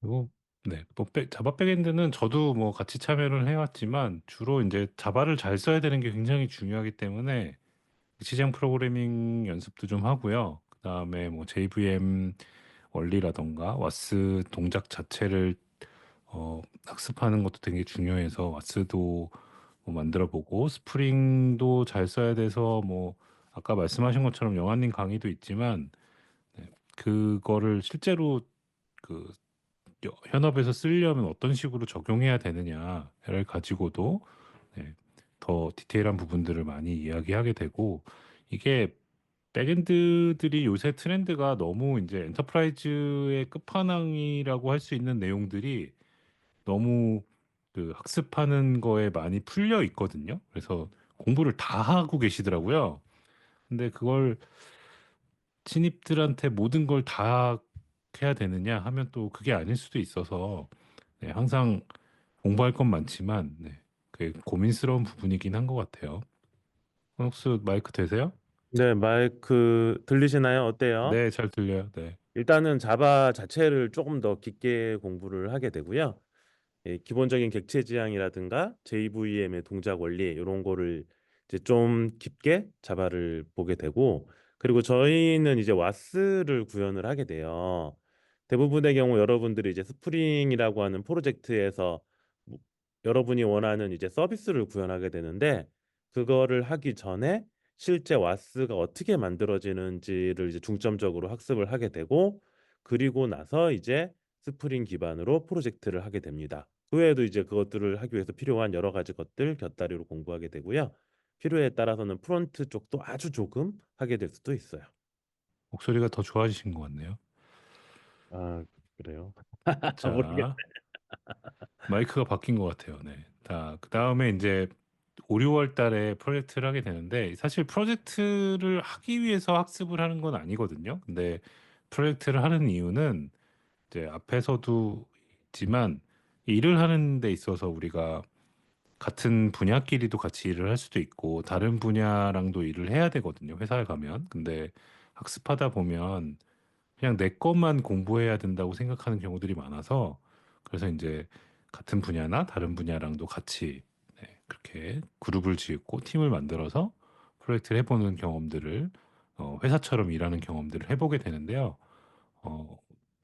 그리고 네, 뭐 자바 백엔드는 저도 뭐 같이 참여를 해왔지만 주로 이제 자바를 잘 써야 되는 게 굉장히 중요하기 때문에 시장 프로그래밍 연습도 좀 하고요. 그다음에 뭐 JVM 원리라던가 와스 동작 자체를 학습하는 것도 되게 중요해서 와스도 뭐 만들어 보고 스프링도 잘 써야 돼서 뭐 아까 말씀하신 것처럼 영환님 강의도 있지만 네, 그거를 실제로 그 현업에서 쓰려면 어떤 식으로 적용해야 되느냐를 가지고도 네, 더 디테일한 부분들을 많이 이야기하게 되고 이게 백엔드들이 요새 트렌드가 너무 이제 엔터프라이즈의 끝판왕이라고 할 수 있는 내용들이 너무 그 학습하는 거에 많이 풀려 있거든요. 그래서 공부를 다 하고 계시더라고요. 근데 그걸 신입들한테 모든 걸 다 해야 되느냐 하면 또 그게 아닐 수도 있어서 네, 항상 공부할 건 많지만 네, 그게 고민스러운 부분이긴 한 것 같아요. 혹시 마이크 되세요? 네, 마이크 들리시나요? 어때요? 네, 잘 들려요. 네. 일단은 자바 자체를 조금 더 깊게 공부를 하게 되고요. 기본적인 객체 지향이라든가 JVM의 동작 원리 이런 거를 이제 좀 깊게 자바를 보게 되고 그리고 저희는 이제 와스를 구현을 하게 돼요. 대부분의 경우 여러분들이 이제 스프링이라고 하는 프로젝트에서 뭐 여러분이 원하는 이제 서비스를 구현하게 되는데 그거를 하기 전에 실제 와스가 어떻게 만들어지는지를 이제 중점적으로 학습을 하게 되고 그리고 나서 이제 스프링 기반으로 프로젝트를 하게 됩니다. 그 외에도 이제 그것들을 하기 위해서 필요한 여러 가지 것들 곁다리로 공부하게 되고요. 필요에 따라서는 프론트 쪽도 아주 조금 하게 될 수도 있어요. 목소리가 더 좋아지신 것 같네요. 아, 그래요? 모르겠. 자, 마이크가 바뀐 것 같아요. 네. 그 다음에 이제 5, 6월 달에 프로젝트를 하게 되는데 사실 프로젝트를 하기 위해서 학습을 하는 건 아니거든요. 근데 프로젝트를 하는 이유는 이제 앞에서도 있지만 일을 하는 데 있어서 우리가 같은 분야끼리도 같이 일을 할 수도 있고 다른 분야랑도 일을 해야 되거든요. 회사에 가면. 근데 학습하다 보면 그냥 내 것만 공부해야 된다고 생각하는 경우들이 많아서 그래서 이제 같은 분야나 다른 분야랑도 같이 네, 그렇게 그룹을 지었고 팀을 만들어서 프로젝트를 해보는 경험들을 회사처럼 일하는 경험들을 해보게 되는데요. 어,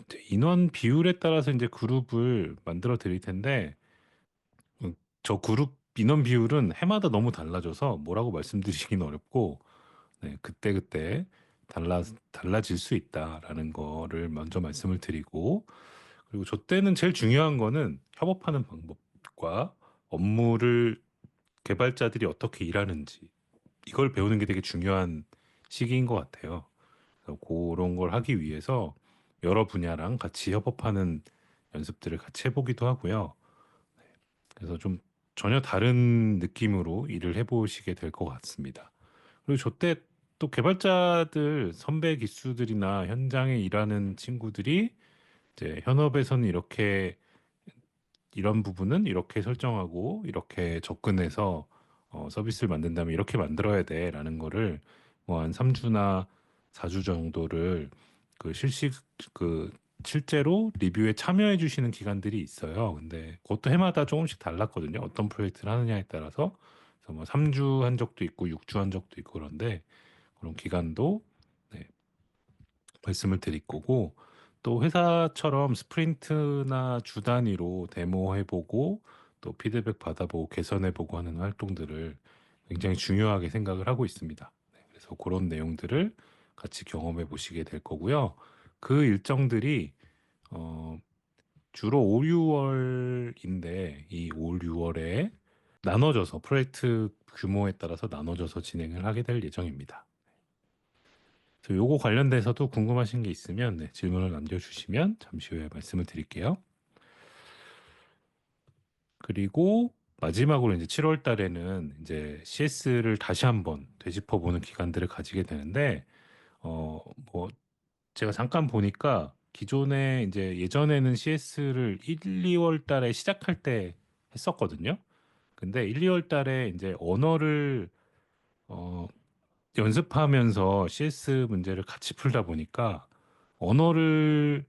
이제 인원 비율에 따라서 이제 그룹을 만들어 드릴 텐데 저 그룹 인원 비율은 해마다 너무 달라져서 뭐라고 말씀드리기는 어렵고 네, 그때그때 달라질 수 있다라는 거를 먼저 말씀을 드리고 그리고 저 때는 제일 중요한 거는 협업하는 방법과 업무를 개발자들이 어떻게 일하는지 이걸 배우는 게 되게 중요한 시기인 것 같아요. 그래서 그런 걸 하기 위해서 여러 분야랑 같이 협업하는 연습들을 같이 해보기도 하고요. 그래서 좀 전혀 다른 느낌으로 일을 해보시게 될 것 같습니다. 그리고 저 때 또 개발자들 선배 기수들이나 현장에 일하는 친구들이 이제 현업에서는 이렇게 이런 부분은 이렇게 설정하고 이렇게 접근해서 서비스를 만든다면 이렇게 만들어야 돼라는 거를 뭐 한 3주나 4주 정도를 그 그 실제로 리뷰에 참여해 주시는 기관들이 있어요. 근데 그것도 해마다 조금씩 달랐거든요. 어떤 프로젝트를 하느냐에 따라서. 그래서 뭐 3주 한 적도 있고 6주 한 적도 있고 그런데 그런 기간도 네, 말씀을 드릴 거고 또 회사처럼 스프린트나 주 단위로 데모해보고 또 피드백 받아보고 개선해보고 하는 활동들을 굉장히 중요하게 생각을 하고 있습니다. 네, 그래서 그런 내용들을 같이 경험해 보시게 될 거고요. 그 일정들이 어, 주로 5, 6월인데 이 5, 6월에 나눠져서 프로젝트 규모에 따라서 나눠져서 진행을 하게 될 예정입니다. 그래서 요거 관련돼서도 궁금하신 게 있으면 네, 질문을 남겨주시면 잠시 후에 말씀을 드릴게요. 그리고 마지막으로 이제 7월 달에는 이제 CS를 다시 한번 되짚어 보는 기간들을 가지게 되는데 뭐 제가 잠깐 보니까 기존에 이제 예전에는 CS를 1, 2월 달에 시작할 때 했었거든요. 근데 1, 2월 달에 이제 언어를 어 연습하면서 CS 문제를 같이 풀다 보니까 언어를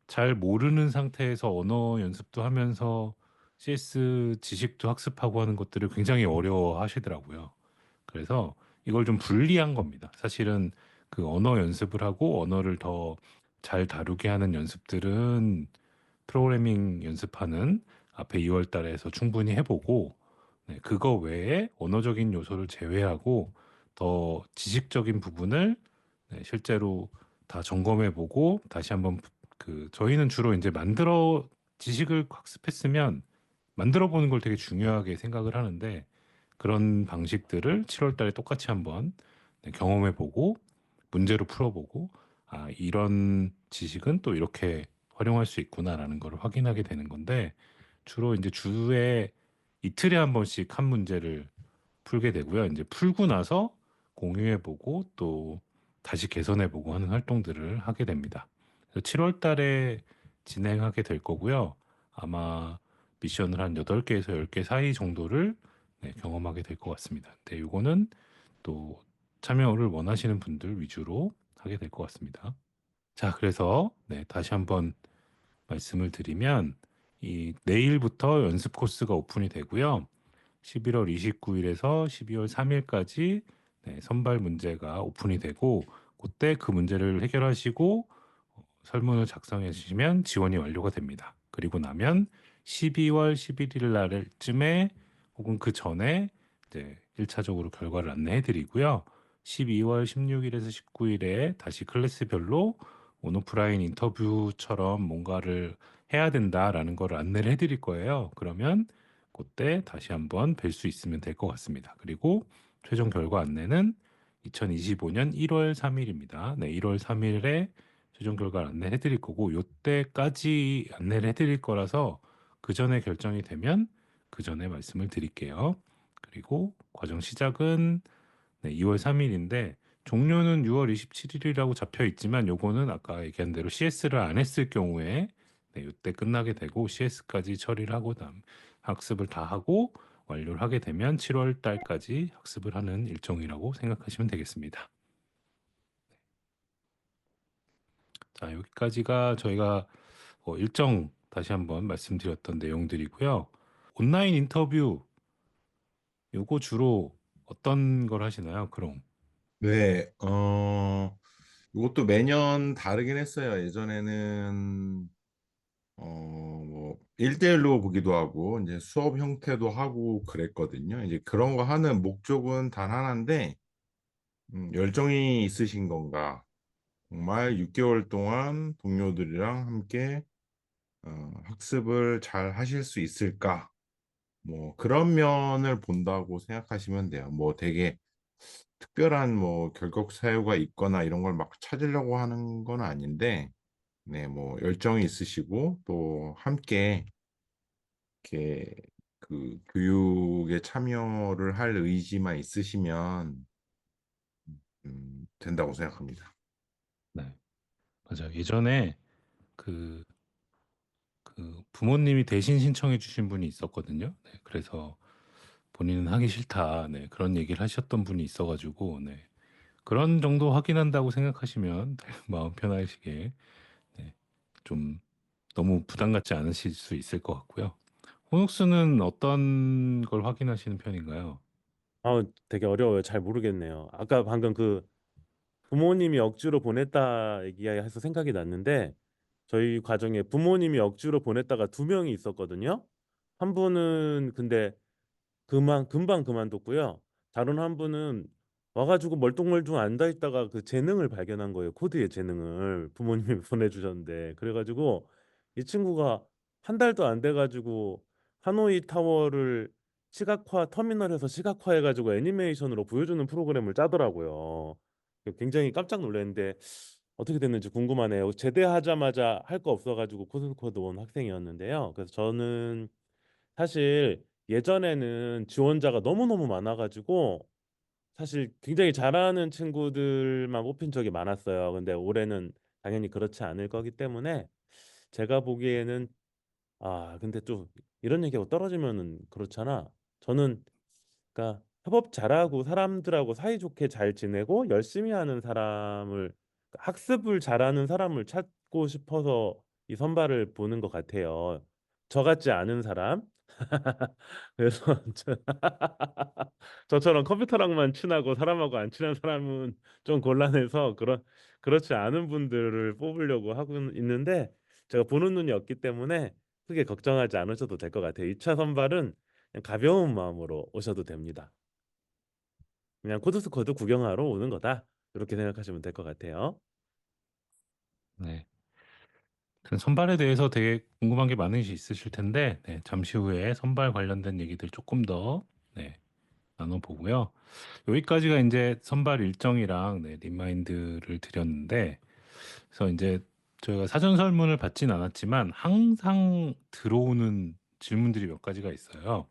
잘 모르는 상태에서 언어 연습도 하면서 CS 지식도 학습하고 하는 것들을 굉장히 어려워 하시더라고요. 그래서 이걸 좀 분리한 겁니다. 사실은 그 언어 연습을 하고 언어를 더 잘 다루게 하는 연습들은 프로그래밍 연습하는 앞에 2월 달에서 충분히 해보고 네, 그거 외에 언어적인 요소를 제외하고 더 지식적인 부분을 네, 실제로 다 점검해보고 다시 한번 그 저희는 주로 이제 지식을 학습했으면 만들어 보는 걸 되게 중요하게 생각을 하는데 그런 방식들을 7월 달에 똑같이 한번 네, 경험해보고 문제로 풀어보고 아 이런 지식은 또 이렇게 활용할 수 있구나라는 걸 확인하게 되는 건데 주로 이제 주에 이틀에 한 번씩 한 문제를 풀게 되고요. 이제 풀고 나서 공유해보고 또 다시 개선해보고 하는 활동들을 하게 됩니다. 7월 달에 진행하게 될 거고요. 아마 미션을 한 8개에서 10개 사이 정도를 네, 경험하게 될 것 같습니다. 근데 이거는 또 참여를 원하시는 분들 위주로 하게 될 것 같습니다. 자, 그래서 네, 다시 한번 말씀을 드리면 이 내일부터 연습 코스가 오픈이 되고요. 11월 29일에서 12월 3일까지 선발 문제가 오픈이 되고 그때 그 문제를 해결하시고 설문을 작성해 주시면 지원이 완료가 됩니다. 그리고 나면 12월 11일 날쯤에 혹은 그 전에 이제 1차적으로 결과를 안내해 드리고요. 12월 16일에서 19일에 다시 클래스별로 온오프라인 인터뷰처럼 뭔가를 해야 된다라는 걸 안내를 해 드릴 거예요. 그러면 그때 다시 한번 뵐 수 있으면 될 것 같습니다. 그리고 최종 결과 안내는 2025년 1월 3일입니다. 네, 1월 3일에 최종 결과를 안내해 드릴 거고 요때까지 안내를 해 드릴 거라서 그 전에 결정이 되면 그 전에 말씀을 드릴게요. 그리고 과정 시작은 네, 2월 3일인데 종료는 6월 27일이라고 잡혀 있지만 요거는 아까 얘기한 대로 CS를 안 했을 경우에 네, 요때 끝나게 되고 CS까지 처리를 하고 학습을 다 하고 완료를 하게 되면 7월 달까지 학습을 하는 일정이라고 생각하시면 되겠습니다. 자, 여기까지가 저희가 일정 다시 한번 말씀드렸던 내용들이고요. 온라인 인터뷰 요거 주로 어떤 걸 하시나요? 그럼. 네, 이것도 매년 다르긴 했어요. 예전에는 뭐 1대1로 보기도 하고 이제 수업 형태도 하고 그랬거든요. 이제 그런 거 하는 목적은 단 하나인데 열정이 있으신 건가? 정말 6개월 동안 동료들이랑 함께 학습을 잘 하실 수 있을까? 뭐 그런 면을 본다고 생각하시면 돼요. 뭐 되게 특별한 뭐 결격 사유가 있거나 이런 걸 막 찾으려고 하는 건 아닌데, 네, 뭐 열정이 있으시고 또 함께 이렇게 그 교육에 참여를 할 의지만 있으시면 된다고 생각합니다. 네, 맞아요. 예전에 그, 그 부모님이 대신 신청해 주신 분이 있었거든요. 네, 그래서 본인은 하기 싫다. 네, 그런 얘기를 하셨던 분이 있어가지고, 네, 그런 정도 확인한다고 생각하시면 마음 편하시게 네, 좀 너무 부담 갖지 않으실 수 있을 것 같고요. 호눅스는 어떤 걸 확인하시는 편인가요? 되게 어려워요. 잘 모르겠네요. 아까 방금 그 부모님이 억지로 보냈다 얘기해서 생각이 났는데 저희 과정에 부모님이 억지로 보냈다가 두 명이 있었거든요. 한 분은 근데 금방 그만뒀고요. 다른 한 분은 와가지고 멀뚱멀뚱 앉아 있다가 그 재능을 발견한 거예요. 코드의 재능을 부모님이 보내주셨는데 그래가지고 이 친구가 한 달도 안 돼가지고 하노이 타워를 시각화 터미널에서 시각화해가지고 애니메이션으로 보여주는 프로그램을 짜더라고요. 굉장히 깜짝 놀랐는데 어떻게 됐는지 궁금하네요. 제대하자마자 할 거 없어가지고 코드코드 온 학생이었는데요. 그래서 저는 사실 예전에는 지원자가 너무너무 많아가지고 사실 굉장히 잘하는 친구들만 뽑힌 적이 많았어요. 근데 올해는 당연히 그렇지 않을 거기 때문에 제가 보기에는 근데 또 이런 얘기하고 떨어지면은 그렇잖아. 저는 그러니까 협업 잘하고 사람들하고 사이좋게 잘 지내고 열심히 하는 사람을 학습을 잘하는 사람을 찾고 싶어서 이 선발을 보는 것 같아요. 저 같지 않은 사람. 그래서 저처럼 컴퓨터랑만 친하고 사람하고 안 친한 사람은 좀 곤란해서 그렇지 않은 분들을 뽑으려고 하고 있는데 제가 보는 눈이 없기 때문에 크게 걱정하지 않으셔도 될 것 같아요. 2차 선발은 그냥 가벼운 마음으로 오셔도 됩니다. 그냥 코드스코드 구경하러 오는 거다. 이렇게 생각하시면 될 것 같아요. 네. 그 선발에 대해서 되게 궁금한 게 많으시 있으실 텐데, 네, 잠시 후에 선발 관련된 얘기들 조금 더, 네, 나눠보고요. 여기까지가 이제 선발 일정이랑, 네, 리마인드를 드렸는데, 그래서 이제 저희가 사전 설문을 받진 않았지만 항상 들어오는 질문들이 몇 가지가 있어요.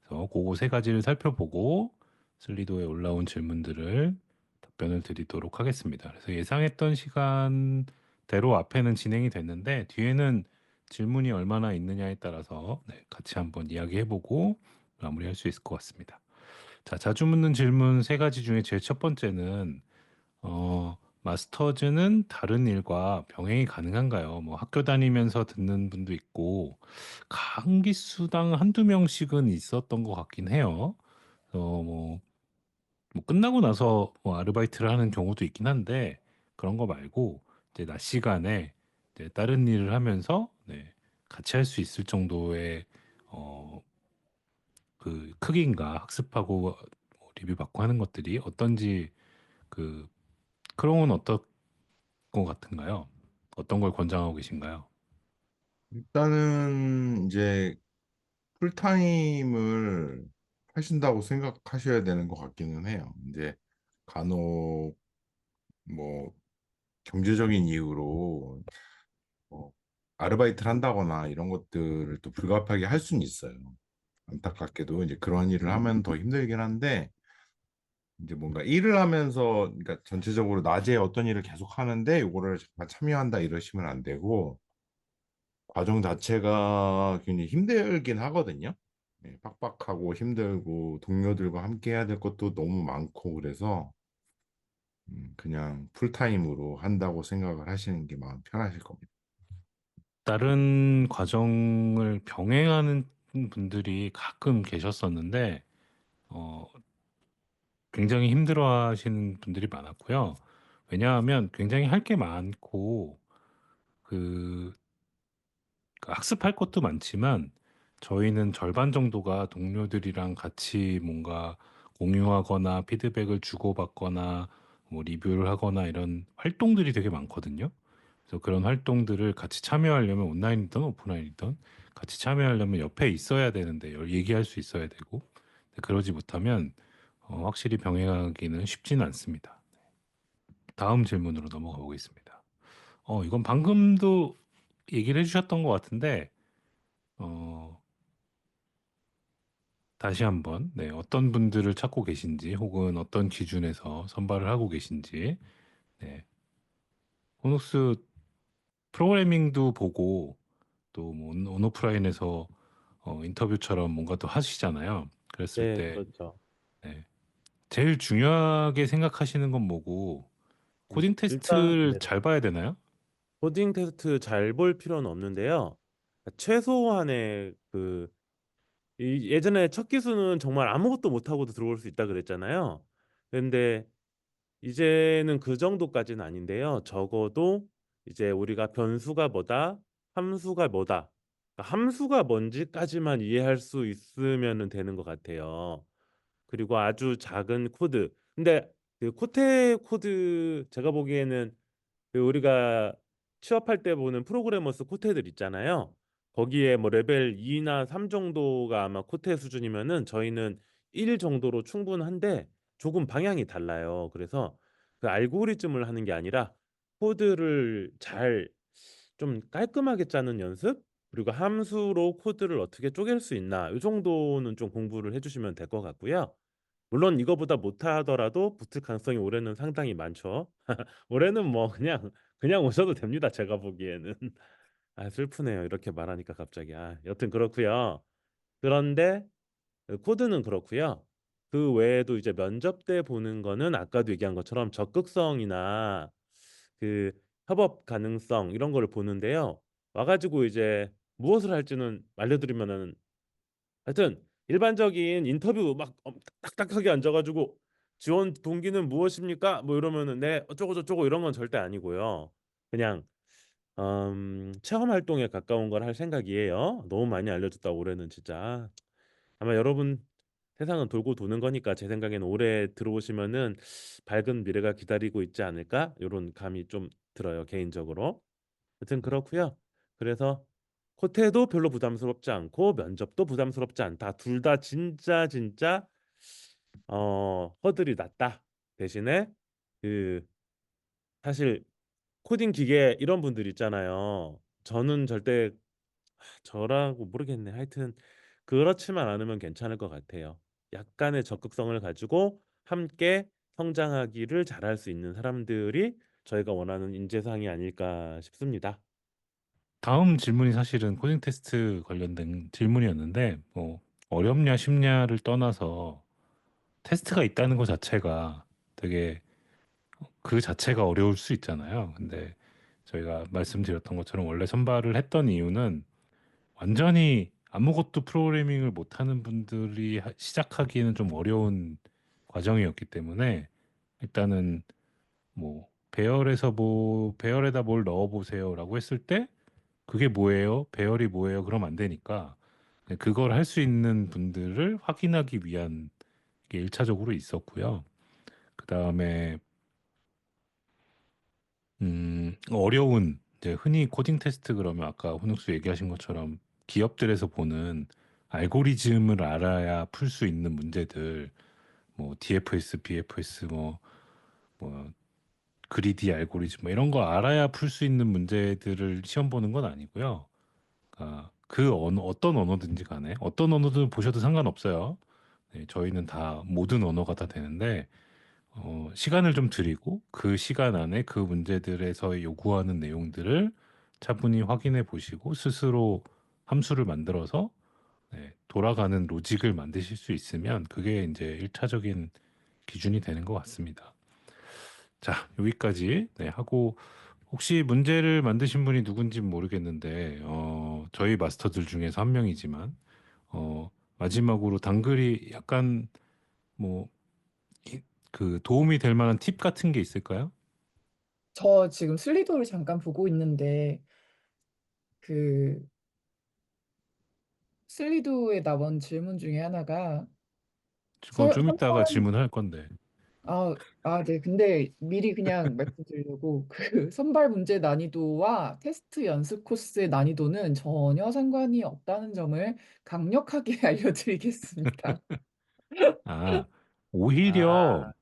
그래서 그거 세 가지를 살펴보고 슬리도에 올라온 질문들을 답변을 드리도록 하겠습니다. 그래서 예상했던 시간대로 앞에는 진행이 됐는데 뒤에는 질문이 얼마나 있느냐에 따라서 네, 같이 한번 이야기해보고 마무리할 수 있을 것 같습니다. 자, 자주 묻는 질문 세 가지 중에 제일 첫 번째는 마스터즈는 다른 일과 병행이 가능한가요? 뭐 학교 다니면서 듣는 분도 있고 강기 수당 한두 명씩은 있었던 것 같긴 해요. 뭐 끝나고 나서 뭐 아르바이트를 하는 경우도 있긴 한데 그런 거 말고 이제 낮 시간에 이제 다른 일을 하면서 네, 같이 할 수 있을 정도의 어, 그 크기인가 학습하고 뭐 리뷰 받고 하는 것들이 어떤지 그 크롱은 어떤 것 같은가요? 어떤 걸 권장하고 계신가요? 일단은 이제 풀타임을 하신다고 생각하셔야 되는 것 같기는 해요. 이제 간혹 뭐 경제적인 이유로 뭐 아르바이트를 한다거나 이런 것들을 또 불가피하게 할 수는 있어요. 안타깝게도 이제 그런 일을 하면 더 힘들긴 한데 이제 뭔가 일을 하면서 그러니까 전체적으로 낮에 어떤 일을 계속 하는데 이거를 잠깐 참여한다 이러시면 안 되고 과정 자체가 굉장히 힘들긴 하거든요. 네, 빡빡하고 힘들고 동료들과 함께 해야 될 것도 너무 많고 그래서 그냥 풀타임으로 한다고 생각을 하시는 게 마음 편하실 겁니다. 다른 과정을 병행하는 분들이 가끔 계셨었는데 어, 굉장히 힘들어하시는 분들이 많았고요. 왜냐하면 굉장히 할 게 많고 그 학습할 것도 많지만 저희는 절반 정도가 동료들이랑 같이 뭔가 공유하거나 피드백을 주고받거나 뭐 리뷰를 하거나 이런 활동들이 되게 많거든요. 그래서 그런 활동들을 같이 참여하려면 온라인이든 오프라인이든 같이 참여하려면 옆에 있어야 되는데 얘기할 수 있어야 되고 그러지 못하면 확실히 병행하기는 쉽지는 않습니다. 다음 질문으로 넘어가 보겠습니다. 이건 방금도 얘기를 해주셨던 것 같은데 어, 다시 한번 네, 어떤 분들을 찾고 계신지 혹은 어떤 기준에서 선발을 하고 계신지 네, 호눅스 프로그래밍도 보고 또뭐 온오프라인에서 인터뷰처럼 뭔가 또 하시잖아요. 그랬을 네, 때 그렇죠. 네, 제일 중요하게 생각하시는 건 뭐고 코딩 일단 테스트를 네. 잘 봐야 되나요? 코딩 테스트 잘 볼 필요는 없는데요. 최소한의 예전에 첫 기수는 정말 아무것도 못하고도 들어올 수 있다 그랬잖아요. 근데 이제는 그 정도까지는 아닌데요. 적어도 이제 우리가 변수가 뭐다, 함수가 뭐다, 그러니까 함수가 뭔지까지만 이해할 수 있으면 되는 것 같아요. 그리고 아주 작은 코드. 근데 그 코테 코드 제가 보기에는 우리가 취업할 때 보는 프로그래머스 코테들 있잖아요. 거기에 뭐 레벨 2나 3 정도가 아마 코테 수준이면은 저희는 1 정도로 충분한데 조금 방향이 달라요. 그래서 그 알고리즘을 하는 게 아니라 코드를 잘 좀 깔끔하게 짜는 연습? 그리고 함수로 코드를 어떻게 쪼갤 수 있나 요 정도는 좀 공부를 해 주시면 될 것 같고요. 물론 이거보다 못하더라도 붙을 가능성이 올해는 상당히 많죠. 올해는 뭐 그냥 오셔도 됩니다, 제가 보기에는. 아 슬프네요. 이렇게 말하니까 갑자기. 아 여튼 그렇고요. 그런데 그 코드는 그렇고요. 그 외에도 이제 면접 때 보는 거는 아까도 얘기한 것처럼 적극성이나 그 협업 가능성 이런 거를 보는데요. 와 가지고 이제 무엇을 할지는 알려드리면은 하여튼 일반적인 인터뷰 막 딱딱하게 앉아 가지고 "지원 동기는 무엇입니까?" 뭐 이러면은 "네." 어쩌고 저쩌고 이런 건 절대 아니고요. 그냥 체험 활동에 가까운 걸 할 생각이에요. 너무 많이 알려줬다 올해는 진짜. 아마 여러분 세상은 돌고 도는 거니까 제 생각에는 올해 들어오시면은 '밝은 미래가 기다리고 있지 않을까?' 요런 감이 좀 들어요 개인적으로. 여튼 그렇고요. 그래서 코테도 별로 부담스럽지 않고 면접도 부담스럽지 않다. 둘 다 진짜 허들이 낮다. 대신에 그 사실 코딩 기계 이런 분들 있잖아요. 저는 절대 저라고 모르겠네. 하여튼 그렇지만 않으면 괜찮을 것 같아요. 약간의 적극성을 가지고 함께 성장하기를 잘할 수 있는 사람들이 저희가 원하는 인재상이 아닐까 싶습니다. 다음 질문이 사실은 코딩 테스트 관련된 질문이었는데 뭐 어렵냐 쉽냐를 떠나서 테스트가 있다는 것 자체가 되게 그 자체가 어려울 수 있잖아요. 근데 저희가 말씀드렸던 것처럼 원래 선발을 했던 이유는 완전히 아무것도 프로그래밍을 못하는 분들이 시작하기에는 좀 어려운 과정이었기 때문에 일단은 뭐 배열에다 뭘 넣어보세요라고 했을 때 그게 뭐예요? 배열이 뭐예요? 그럼 안 되니까 그걸 할 수 있는 분들을 확인하기 위한 게 1차적으로 있었고요. 그 다음에 어려운 이제 흔히 코딩 테스트 그러면 아까 훈육수 얘기하신 것처럼 기업들에서 보는 알고리즘을 알아야 풀 수 있는 문제들 뭐 DFS, BFS 뭐 그리디 알고리즘 뭐 이런 거 알아야 풀 수 있는 문제들을 시험 보는 건 아니고요. 그 언어 어떤 언어든지 간에 어떤 언어든 보셔도 상관없어요. 네, 저희는 다 모든 언어가 다 되는데 시간을 좀 드리고 그 시간 안에 그 문제들에서 요구하는 내용들을 차분히 확인해 보시고 스스로 함수를 만들어서 돌아가는 로직을 만드실 수 있으면 그게 이제 1차적인 기준이 되는 것 같습니다. 자, 여기까지 하고 혹시 문제를 만드신 분이 누군지 모르겠는데 저희 마스터들 중에서 한 명이지만 마지막으로 단글이 약간 뭐 그 도움이 될 만한 팁 같은 게 있을까요? 저 지금 슬리도를 잠깐 보고 있는데 그 슬리도에 나온 질문 중에 하나가 그건 좀 이따가 선발 질문할 건데. 네. 근데 미리 그냥 말씀드리려고 그 선발 문제 난이도와 테스트 연습 코스의 난이도는 전혀 상관이 없다는 점을 강력하게 알려드리겠습니다. 아, 아. 오히려 어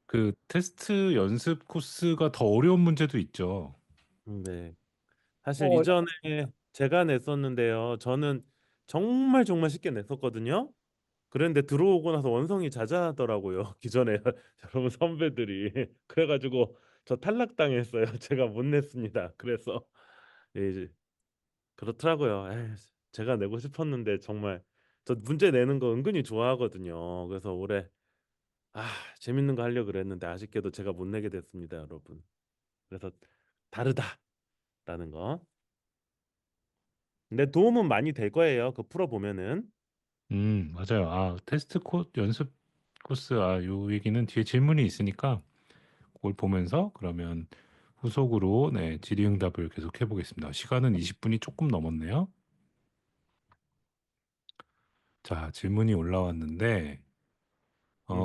그 테스트 연습 코스가 더 어려운 문제도 있죠. 네. 사실 어, 이전에 제가 냈었는데요. 저는 정말 쉽게 냈었거든요. 그랬는데 들어오고 나서 원성이 자자하더라고요. 기존에 여러분 선배들이. 그래 가지고 저 탈락당했어요. 제가 못 냈습니다. 그래서 예 이제 그렇더라고요. 에이 제가 내고 싶었는데 정말 저 문제 내는 거 은근히 좋아하거든요. 그래서 올해 아 재밌는 거 하려고 그랬는데 아쉽게도 제가 못 내게 됐습니다, 여러분. 그래서 다르다라는 거. 근데 도움은 많이 될 거예요. 그거 풀어 보면은. 맞아요. 테스트 연습 코스, 요 얘기는 뒤에 질문이 있으니까 그걸 보면서 그러면 후속으로 질의응답을 계속 해보겠습니다. 시간은 20분이 조금 넘었네요. 자, 질문이 올라왔는데, 음.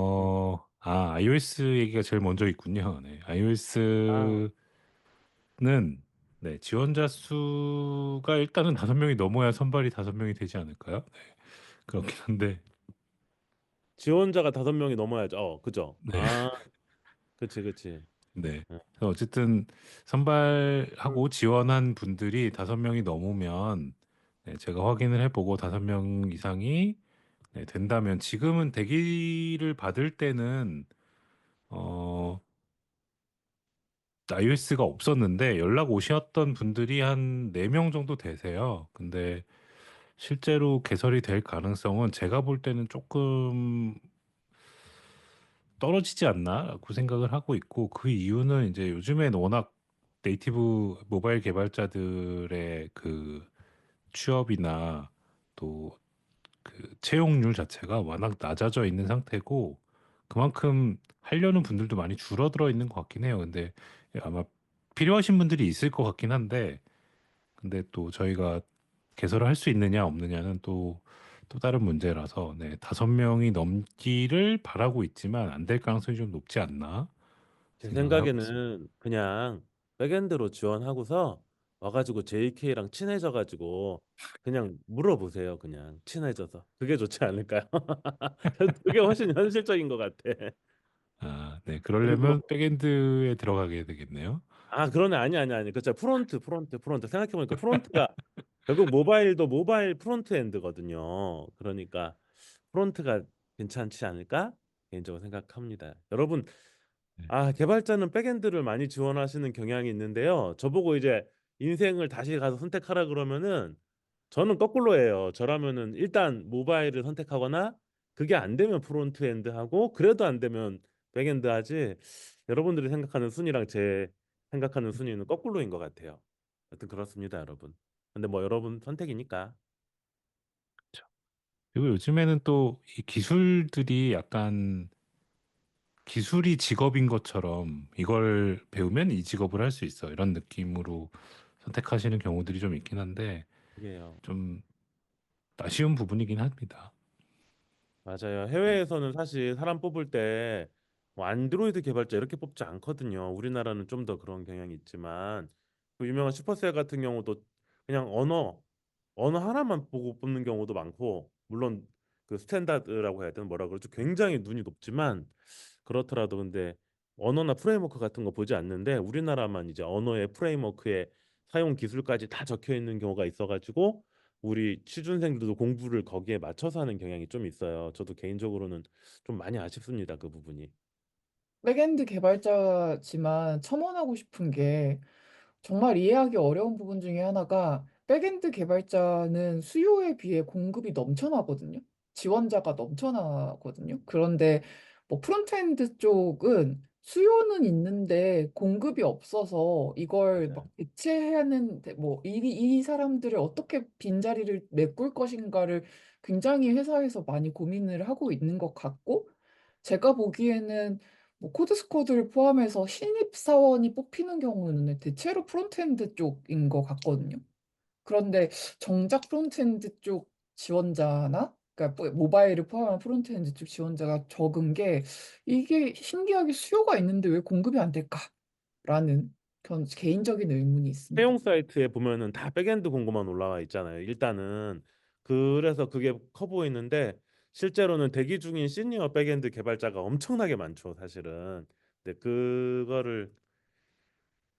iOS 얘기가 제일 먼저 있군요. 네, 아 iOS는 네, 지원자 수가 일단은 5명이 넘어야 선발이 5명이 되지 않을까요? 네, 그렇긴 한데, 지원자가 5명이 넘어야죠. 그죠? 네, 아, 그치, 그치. 네. 네. 그래서 어쨌든 선발하고 지원한 분들이 5명이 넘으면, 네, 제가 확인을 해보고 5명 이상이, 네, 된다면 지금은 대기를 받을 때는 어, iOS가 없었는데 연락 오셨던 분들이 한 4명 정도 되세요. 근데 실제로 개설이 될 가능성은 제가 볼 때는 조금 떨어지지 않나라고 생각을 하고 있고, 그 이유는 이제 요즘엔 워낙 네이티브 모바일 개발자들의 그 취업이나 또 그 채용률 자체가 워낙 낮아져 있는 상태고, 그만큼 하려는 분들도 많이 줄어들어 있는 것 같긴 해요. 근데 아마 필요하신 분들이 있을 것 같긴 한데, 근데 또 저희가 개설을 할 수 있느냐 없느냐는 또 다른 문제라서, 네, 5명이 넘기를 바라고 있지만 안 될 가능성이 좀 높지 않나 제 생각을 하고 있습니다. 생각에는 그냥 백엔드로 지원하고서 와가지고 JK랑 친해져가지고 그냥 물어보세요. 그냥 친해져서 그게 좋지 않을까요? 그게 훨씬 현실적인 것 같아. 아, 네, 그러려면 그리고 백엔드에 들어가게 되겠네요. 그러네. 아니. 그쵸. 프론트 생각해보니까 프론트가 결국 모바일도 모바일 프론트 엔드거든요. 그러니까 프론트가 괜찮지 않을까 개인적으로 생각합니다. 여러분, 네. 개발자는 백엔드를 많이 지원하시는 경향이 있는데요. 저보고 이제 인생을 다시 가서 선택하라 그러면은 저는 거꾸로 해요. 저라면은 일단 모바일을 선택하거나 그게 안 되면 프론트엔드 하고 그래도 안 되면 백엔드 하지. 여러분들이 생각하는 순위랑 제 생각하는 순위는 거꾸로인 것 같아요. 하여튼 그렇습니다, 여러분. 근데 뭐 여러분 선택이니까. 그리고 요즘에는 또 이 기술들이 약간 기술이 직업인 것처럼 이걸 배우면 이 직업을 할 수 있어, 이런 느낌으로 선택하시는 경우들이 좀 있긴 한데, 그게요. 좀 아쉬운 부분이긴 합니다. 맞아요. 해외에서는 사실 사람 뽑을 때뭐 안드로이드 개발자 이렇게 뽑지 않거든요. 우리나라는 좀 더 그런 경향이 있지만 그 유명한 슈퍼셀 같은 경우도 그냥 언어 하나만 보고 뽑는 경우도 많고 물론 그 스탠다드라고 해야 되나 뭐라 그러죠. 굉장히 눈이 높지만 그렇더라도 근데 언어나 프레임워크 같은 거 보지 않는데 우리나라만 이제 언어의 프레임워크에 사용 기술까지 다 적혀 있는 경우가 있어가지고 우리 취준생들도 공부를 거기에 맞춰서 하는 경향이 좀 있어요. 저도 개인적으로는 좀 많이 아쉽습니다. 그 부분이. 백엔드 개발자지만 첨언하고 싶은 게 정말 이해하기 어려운 부분 중에 하나가 백엔드 개발자는 수요에 비해 공급이 넘쳐나거든요. 지원자가 넘쳐나거든요. 그런데 뭐 프론트엔드 쪽은 수요는 있는데 공급이 없어서 이걸 맞아요. 막 대체하는 이 사람들을 어떻게 빈자리를 메꿀 것인가를 굉장히 회사에서 많이 고민을 하고 있는 것 같고 제가 보기에는 뭐 코드스코드를 포함해서 신입 사원이 뽑히는 경우는 대체로 프론트엔드 쪽인 것 같거든요. 그런데 정작 프론트엔드 쪽 지원자나 그러니까 뭐 모바일을 포함한 프론트엔드 쪽 지원자가 적은 게 이게 신기하게 수요가 있는데 왜 공급이 안 될까라는 개인적인 의문이 있습니다. 채용 사이트에 보면은 다 백엔드 공고만 올라와 있잖아요. 일단은 그래서 그게 커 보이는데 실제로는 대기 중인 시니어 백엔드 개발자가 엄청나게 많죠, 사실은. 근데 그거를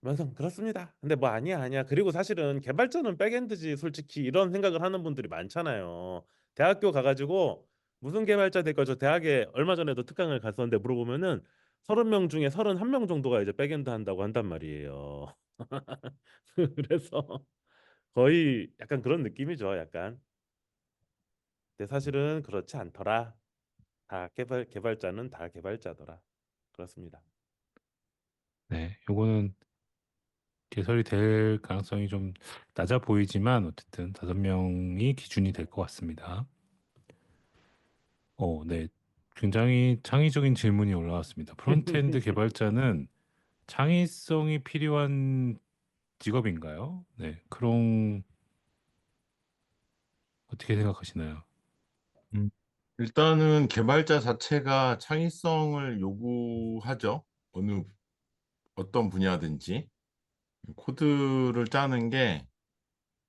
완성 그렇습니다. 근데 뭐 아니야. 그리고 사실은 개발자는 백엔드지 솔직히 이런 생각을 하는 분들이 많잖아요. 대학교 가가지고 무슨 개발자 될 거죠? 대학에 얼마 전에도 특강을 갔었는데 물어보면은 30명 중에 31명 정도가 이제 백엔드 한다고 한단 말이에요. 그래서 거의 약간 그런 느낌이죠. 약간. 근데 사실은 그렇지 않더라. 다 개발자는 다 개발자더라. 그렇습니다. 네, 요거는 개설이 될 가능성이 좀 낮아 보이지만 어쨌든 5명이 기준이 될 것 같습니다. 네. 굉장히 창의적인 질문이 올라왔습니다. 프론트엔드 개발자는 창의성이 필요한 직업인가요? 네. 그럼 어떻게 생각하시나요? 음, 일단은 개발자 자체가 창의성을 요구하죠. 어떤 분야든지. 코드를 짜는 게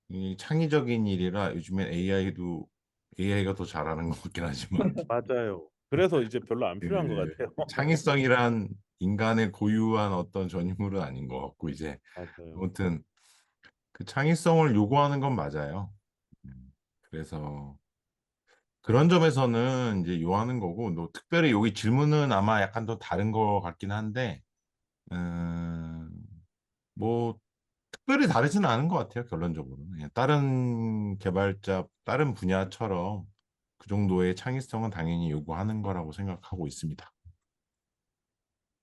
이 창의적인 일이라 요즘엔 AI가 더 잘하는 것 같긴 하지만 맞아요. 그래서 이제 별로 안 필요한 것 그 같아요. 창의성이란 인간의 고유한 어떤 전유물은 아닌 것 같고 이제 맞아요. 아무튼 그 창의성을 요구하는 건 맞아요. 그래서 그런 점에서는 이제 요하는 거고, 너 특별히 여기 질문은 아마 약간 더 다른 것 같긴 한데, 음, 뭐, 특별히 다르지는 않은 것 같아요, 결론적으로는. 그냥 다른 개발자, 다른 분야처럼 그 정도의 창의성은 당연히 요구하는 거라고 생각하고 있습니다.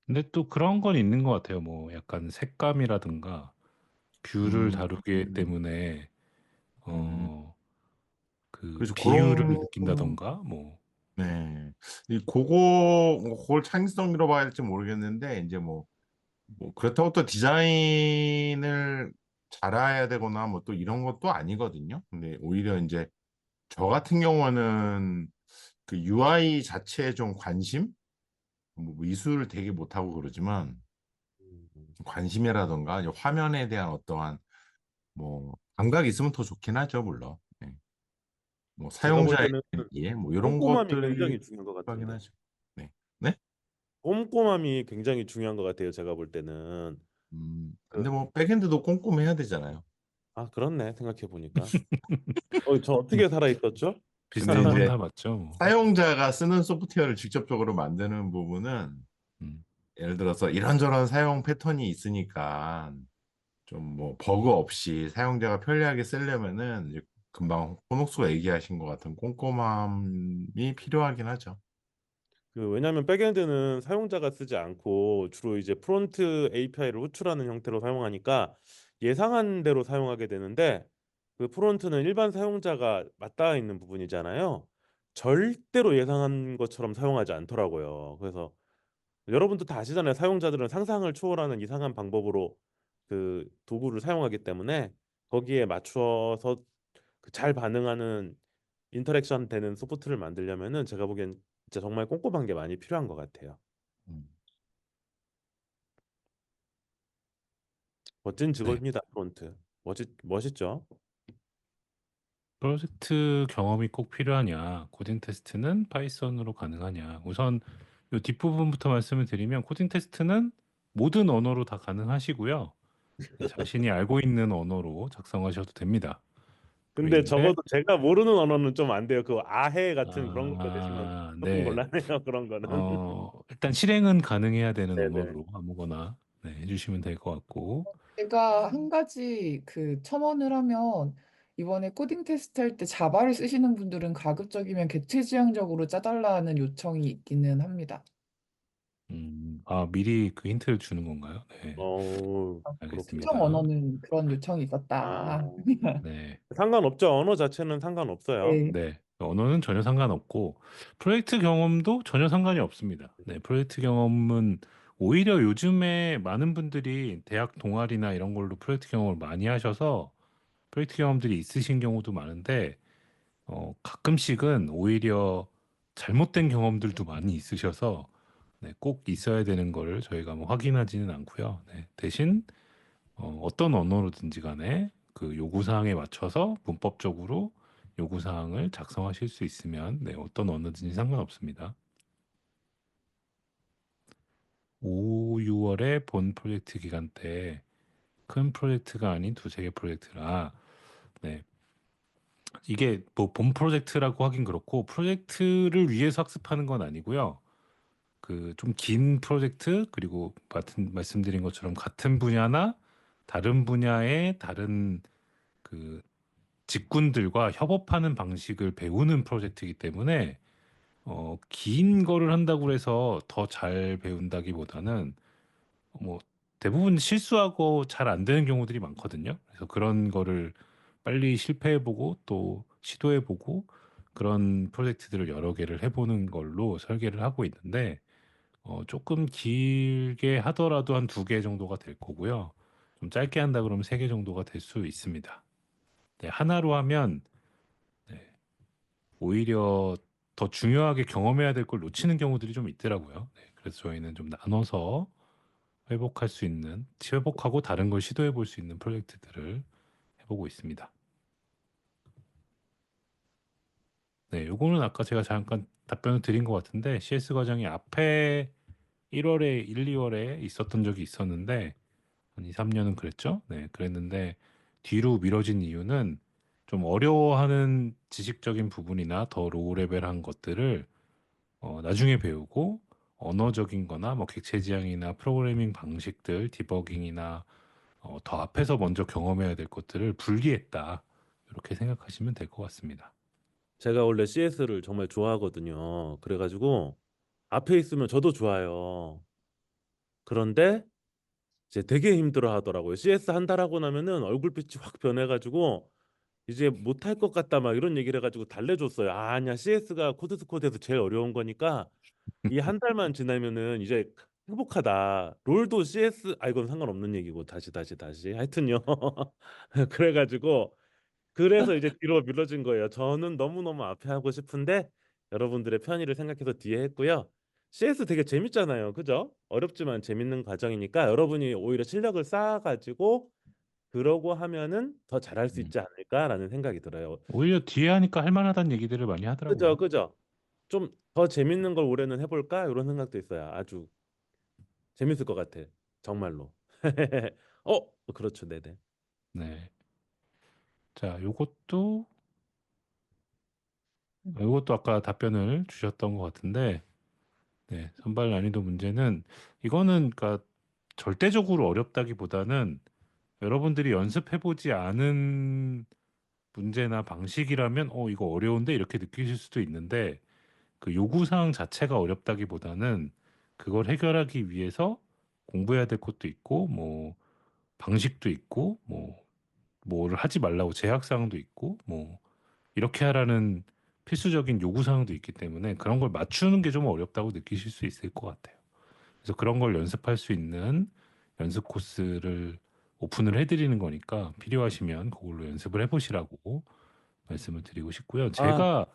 근데 또 그런 건 있는 것 같아요. 뭐 약간 색감이라든가 뷰를 음, 다루기 음, 때문에 음. 어, 그 그래서 비율을 그런, 느낀다던가 뭐 네. 그걸 창의성이라고 봐야 할지 모르겠는데, 이제 뭐 그렇다고 또 디자인을 잘해야 되거나 뭐 또 이런 것도 아니거든요. 근데 오히려 이제 저 같은 경우는 그 UI 자체에 좀 관심? 뭐 미술을 되게 못하고 그러지만 음. 관심이라던가 이제 화면에 대한 어떠한 뭐 감각이 있으면 더 좋긴 하죠, 물론. 네. 뭐 제가 볼 사용자의 때는 이해 뭐 이런 꼼꼼함이 것들이 굉장히 중요한 것 하긴 같은데. 하죠. 네. 네? 꼼꼼함이 굉장히 중요한 것 같아요. 제가 볼 때는. 근데 그, 뭐 백엔드도 꼼꼼해야 되잖아요. 아, 그렇네. 생각해 보니까. 저 어떻게 살아 있었죠? 근데 비슷한 건 이제 다 맞죠. 뭐. 사용자가 쓰는 소프트웨어를 직접적으로 만드는 부분은 음. 예를 들어서 이런저런 사용 패턴이 있으니까 좀 뭐 버그 없이 사용자가 편리하게 쓰려면은 이제 금방 혼옥수가 얘기하신 것 같은 꼼꼼함이 필요하긴 하죠. 왜냐하면 백엔드는 사용자가 쓰지 않고 주로 이제 프론트 API를 호출하는 형태로 사용하니까 예상한 대로 사용하게 되는데 그 프론트는 일반 사용자가 맞닿아 있는 부분이잖아요. 절대로 예상한 것처럼 사용하지 않더라고요. 그래서 여러분도 다 아시잖아요. 사용자들은 상상을 초월하는 이상한 방법으로 그 도구를 사용하기 때문에 거기에 맞추어서 그잘 반응하는 인터랙션 되는 소프트를 만들려면은 제가 보기엔 진짜 정말 꼼꼼한 게 많이 필요한 것 같아요. 음. 멋진 네. 직업입니다, 프론트. 멋있죠? 프로젝트 경험이 꼭 필요하냐? 코딩 테스트는 파이썬으로 가능하냐? 우선 이 뒷부분부터 말씀을 드리면 코딩 테스트는 모든 언어로 다 가능하시고요. 네, 자신이 알고 있는 언어로 작성하셔도 됩니다. 근데 그런데 적어도 제가 모르는 언어는 좀 안 돼요. 그 아해 같은 그런 거 되시면 조금 네. 곤란해요. 그런 거는. 일단 실행은 가능해야 되는 네네. 언어로 아무거나 네, 해주시면 될 것 같고. 제가 한 가지 그 첨언을 하면 이번에 코딩 테스트 할 때 자바를 쓰시는 분들은 가급적이면 객체지향적으로 짜달라는 요청이 있기는 합니다. 미리 그 힌트를 주는 건가요? 네, 특정 그렇구나. 알겠습니다. 언어는 그런 요청이 아, 있었다. 네. 상관없죠. 언어 자체는 상관없어요. 네. 네, 언어는 전혀 상관없고 프로젝트 경험도 전혀 상관이 없습니다. 네, 프로젝트 경험은 오히려 요즘에 많은 분들이 대학 동아리나 이런 걸로 프로젝트 경험을 많이 하셔서 프로젝트 경험들이 있으신 경우도 많은데 가끔씩은 오히려 잘못된 경험들도 많이 있으셔서 네, 꼭 있어야 되는 거를 저희가 뭐 확인하지는 않고요. 네, 대신 어떤 언어로든지 간에 그 요구사항에 맞춰서 문법적으로 요구사항을 작성하실 수 있으면 네, 어떤 언어든지 상관없습니다. 5, 6월에 본 프로젝트 기간 때 큰 프로젝트가 아닌 두세 개 프로젝트라 네, 이게 뭐 본 프로젝트라고 하긴 그렇고 프로젝트를 위해서 학습하는 건 아니고요. 그 좀 긴 프로젝트 그리고 말씀드린 것처럼 같은 분야나 다른 분야의 다른 그 직군들과 협업하는 방식을 배우는 프로젝트이기 때문에 긴 거를 한다고 해서 더 잘 배운다기보다는 뭐 대부분 실수하고 잘 안 되는 경우들이 많거든요. 그래서 그런 거를 빨리 실패해보고 또 시도해보고 그런 프로젝트들을 여러 개를 해보는 걸로 설계를 하고 있는데 조금 길게 하더라도 한 두 개 정도가 될 거고요. 좀 짧게 한다 그러면 세 개 정도가 될 수 있습니다. 네, 하나로 하면 네, 오히려 더 중요하게 경험해야 될 걸 놓치는 경우들이 좀 있더라고요. 네, 그래서 저희는 좀 나눠서 회복할 수 있는, 회복하고 다른 걸 시도해 볼 수 있는 프로젝트들을 해보고 있습니다. 네, 요거는 아까 제가 잠깐 답변을 드린 것 같은데 CS 과정이 앞에 1월에 1, 2월에 있었던 적이 있었는데 한 2, 3년은 그랬죠? 네, 그랬는데 뒤로 미뤄진 이유는 좀 어려워하는 지식적인 부분이나 더 로우 레벨한 것들을 나중에 배우고 언어적인 거나 뭐 객체 지향이나 프로그래밍 방식들, 디버깅이나 더 앞에서 먼저 경험해야 될 것들을 분리했다. 이렇게 생각하시면 될 것 같습니다. 제가 원래 CS를 정말 좋아하거든요. 그래가지고 앞에 있으면 저도 좋아요. 그런데 이제 되게 힘들어 하더라고요. CS 한 달 하고 나면은 얼굴빛이 확 변해가지고 이제 못할 것 같다 막 이런 얘기를 해가지고 달래줬어요. 아, 아니야. CS가 코드 스쿼드에서 제일 어려운 거니까 이 한 달만 지나면은 이제 행복하다. 롤도 CS, 아 이건 상관없는 얘기고 다시 하여튼요. 그래가지고 그래서 이제 뒤로 밀어진 거예요. 저는 너무너무 앞에 하고 싶은데 여러분들의 편의를 생각해서 뒤에 했고요. CS 되게 재밌잖아요. 그죠? 어렵지만 재밌는 과정이니까 여러분이 오히려 실력을 쌓아가지고 그러고 하면은 더 잘할 수 음. 있지 않을까라는 생각이 들어요. 오히려 뒤에 하니까 할 만하다는 얘기들을 많이 그죠? 하더라고요. 그죠? 좀 더 재밌는 걸 올해는 해볼까? 이런 생각도 있어요. 아주 재밌을 것 같아. 정말로. 그렇죠. 네네. 네. 자, 요것도 아까 답변을 주셨던 것 같은데, 네, 선발 난이도 문제는 이거는 그러니까 절대적으로 어렵다기보다는 여러분들이 연습해보지 않은 문제나 방식이라면 이거 어려운데 이렇게 느끼실 수도 있는데 그 요구사항 자체가 어렵다기보다는 그걸 해결하기 위해서 공부해야 될 것도 있고 뭐 방식도 있고 뭐를 하지 말라고 제약사항도 있고 뭐 이렇게 하라는 필수적인 요구사항도 있기 때문에 그런 걸 맞추는 게 좀 어렵다고 느끼실 수 있을 것 같아요. 그래서 그런 걸 연습할 수 있는 연습 코스를 오픈을 해드리는 거니까 필요하시면 그걸로 연습을 해보시라고 말씀을 드리고 싶고요. 아, 제가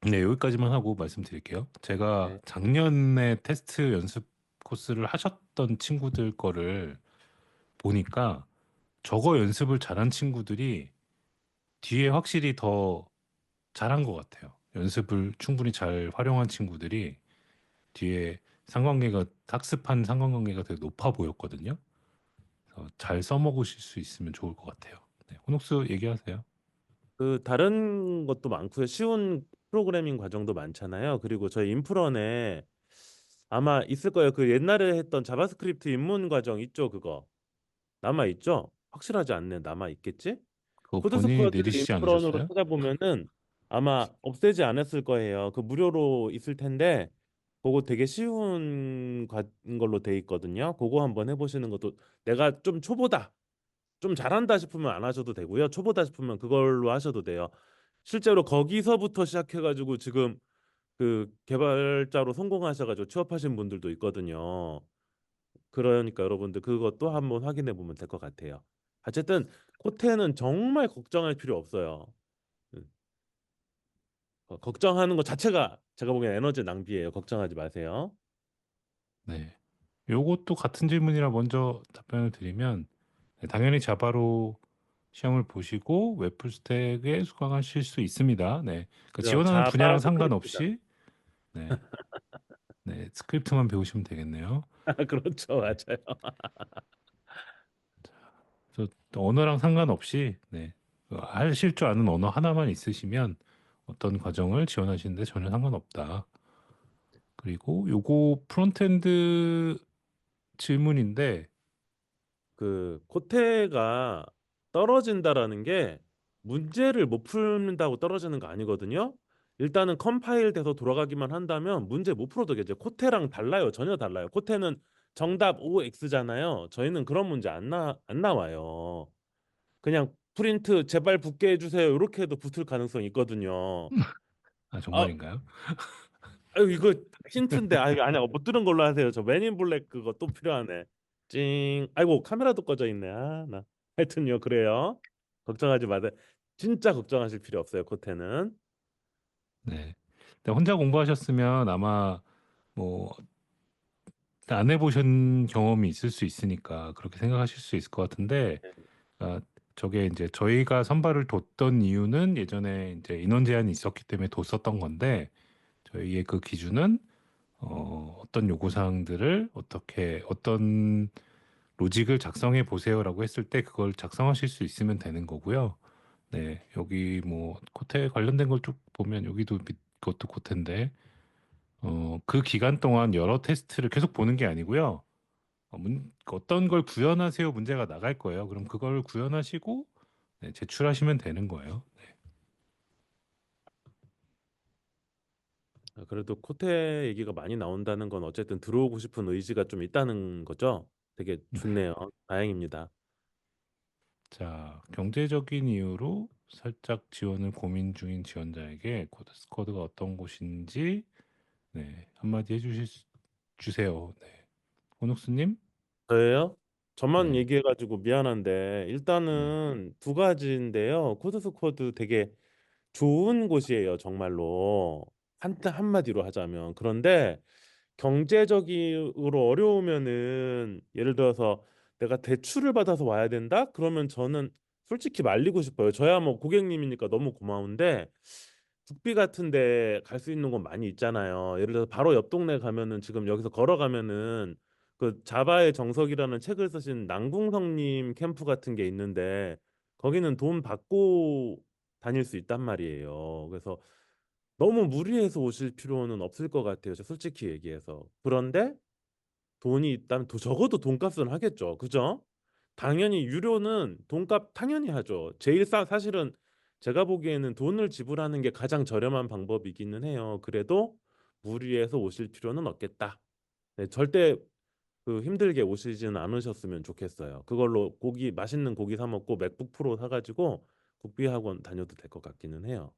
네, 여기까지만 하고 말씀드릴게요. 제가 네. 작년에 테스트 연습 코스를 하셨던 친구들 거를 보니까 저거 연습을 잘한 친구들이 뒤에 확실히 더 잘한 것 같아요. 연습을 충분히 잘 활용한 친구들이 뒤에 학습한 상관관계가 되게 높아 보였거든요. 그래서 잘 써먹으실 수 있으면 좋을 것 같아요. 네, 호녹스 얘기하세요. 그 다른 것도 많고요. 쉬운 프로그래밍 과정도 많잖아요. 그리고 저희 인프런에 아마 있을 거예요. 그 옛날에 했던 자바스크립트 입문 과정 있죠, 그거. 남아 있죠? 확실하지 않네. 남아 있겠지? 그거 코드 본인이 스쿼드 내리시지 인프런으로 않으셨어요? 찾아보면은 아마 없애지 않았을 거예요. 그 무료로 있을 텐데 그거 되게 쉬운 걸로 돼 있거든요. 그거 한번 해보시는 것도 내가 좀 초보다, 좀 잘한다 싶으면 안 하셔도 되고요. 초보다 싶으면 그걸로 하셔도 돼요. 실제로 거기서부터 시작해가지고 지금 그 개발자로 성공하셔가지고 취업하신 분들도 있거든요. 그러니까 여러분들 그것도 한번 확인해 보면 될 것 같아요. 어쨌든 코테는 정말 걱정할 필요 없어요. 음, 걱정하는 것 자체가 제가 보기엔 에너지 낭비예요. 걱정하지 마세요. 네. 요것도 같은 질문이라 먼저 답변을 드리면 네, 당연히 자바로 시험을 보시고 웹풀스택에 수강하실 수 있습니다. 네. 그 그죠? 지원하는 자바 분야랑 스크립트다. 상관없이 네, 네, 스크립트만 배우시면 되겠네요. 그렇죠, 맞아요. 그래서 언어랑 상관없이 네, 하실 줄 아는 언어 하나만 있으시면 어떤 과정을 지원하시는데 전혀 상관없다. 그리고 요거 프론트엔드 질문인데 그 코테가 떨어진다라는 게 문제를 못 풀는다고 떨어지는 거 아니거든요. 일단은 컴파일 돼서 돌아가기만 한다면 문제 못 풀어도 이제 코테랑 달라요. 전혀 달라요. 코테는 정답 OX잖아요. 저희는 그런 문제 안 나와요. 그냥 프린트 제발 붙게 해주세요. 이렇게 해도 붙을 가능성이 있거든요. 아 아, 정말인가요? 아유 이거 힌트인데 아니야 못 들은 걸로 하세요. 저 맨인 블랙 그거 또 필요하네. 찡. 아이고 카메라도 꺼져 있네. 나. 하여튼요 그래요. 걱정하지 마세요. 진짜 걱정하실 필요 없어요. 코테는. 네. 근데 혼자 공부하셨으면 아마 뭐 안 해보신 경험이 있을 수 있으니까 그렇게 생각하실 수 있을 것 같은데, 네. 저게 이제 저희가 선발을 뒀던 이유는 예전에 이제 인원 제한이 있었기 때문에 뒀었던 건데, 저희의 그 기준은 어떤 요구 사항들을 어떻게 어떤 로직을 작성해 보세요라고 했을 때 그걸 작성하실 수 있으면 되는 거고요. 네, 여기 뭐 코테 관련된 걸 쭉 보면 여기도 그것도 코테인데, 그 기간 동안 여러 테스트를 계속 보는 게 아니고요. 어떤 걸 구현하세요 문제가 나갈 거예요. 그럼 그걸 구현하시고 네, 제출하시면 되는 거예요. 그래도 코테 얘기가 많이 나온다는 건 어쨌든 들어오고 싶은 의지가 좀 있다는 거죠. 되게 네. 좋네요. 다행입니다. 자, 경제적인 이유로 살짝 지원을 고민 중인 지원자에게 코드 스쿼드가 어떤 곳인지 네, 한마디 주세요. 네. 호눅스님? 저예요? 저만 네, 얘기해가지고 미안한데 네, 일단은 두 가지인데요. 코드스코드 되게 좋은 곳이에요, 정말로. 한마디로 하자면. 그런데 경제적으로 어려우면은 예를 들어서 내가 대출을 받아서 와야 된다? 그러면 저는 솔직히 말리고 싶어요. 저야 뭐 고객님이니까 너무 고마운데 국비 같은데 갈 수 있는 곳 많이 있잖아요. 예를 들어서 바로 옆 동네 가면은 지금 여기서 걸어가면은 그 자바의 정석이라는 책을 쓰신 남궁성님 캠프 같은 게 있는데 거기는 돈 받고 다닐 수 있단 말이에요. 그래서 너무 무리해서 오실 필요는 없을 것 같아요. 저 솔직히 얘기해서. 그런데 돈이 있다면 적어도 돈값은 하겠죠. 그죠? 당연히 유료는 돈값 당연히 하죠. 제일 사실은 제가 보기에는 돈을 지불하는 게 가장 저렴한 방법이기는 해요. 그래도 무리해서 오실 필요는 없겠다. 네, 절대 그 힘들게 오시지는 않으셨으면 좋겠어요. 그걸로 맛있는 고기 사 먹고 맥북 프로 사가지고 국비 학원 다녀도 될 것 같기는 해요.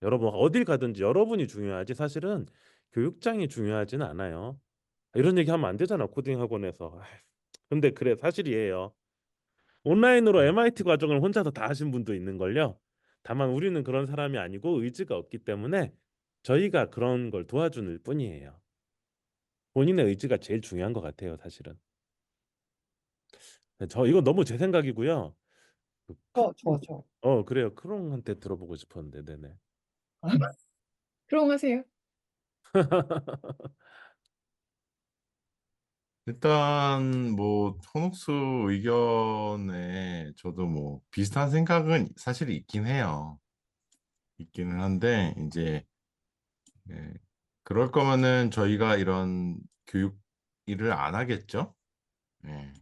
여러분 어딜 가든지 여러분이 중요하지 사실은 교육장이 중요하지는 않아요. 이런 얘기 하면 안 되잖아 코딩 학원에서. 근데 그래 사실이에요. 온라인으로 MIT 과정을 혼자서 다 하신 분도 있는걸요. 다만 우리는 그런 사람이 아니고 의지가 없기 때문에 저희가 그런 걸 도와주는 뿐이에요. 본인의 의지가 제일 중요한 것 같아요, 사실은. 저 이건 너무 제 생각이고요. 그 저. 그래요. 크롱한테 들어보고 싶었는데, 네네. 그럼 하세요. 일단 뭐 혼옥수 의견에 저도 뭐 비슷한 생각은 사실 있긴 해요. 있기는 한데 이제 예, 그럴 거면은 저희가 이런 교육 일을 안 하겠죠? 예.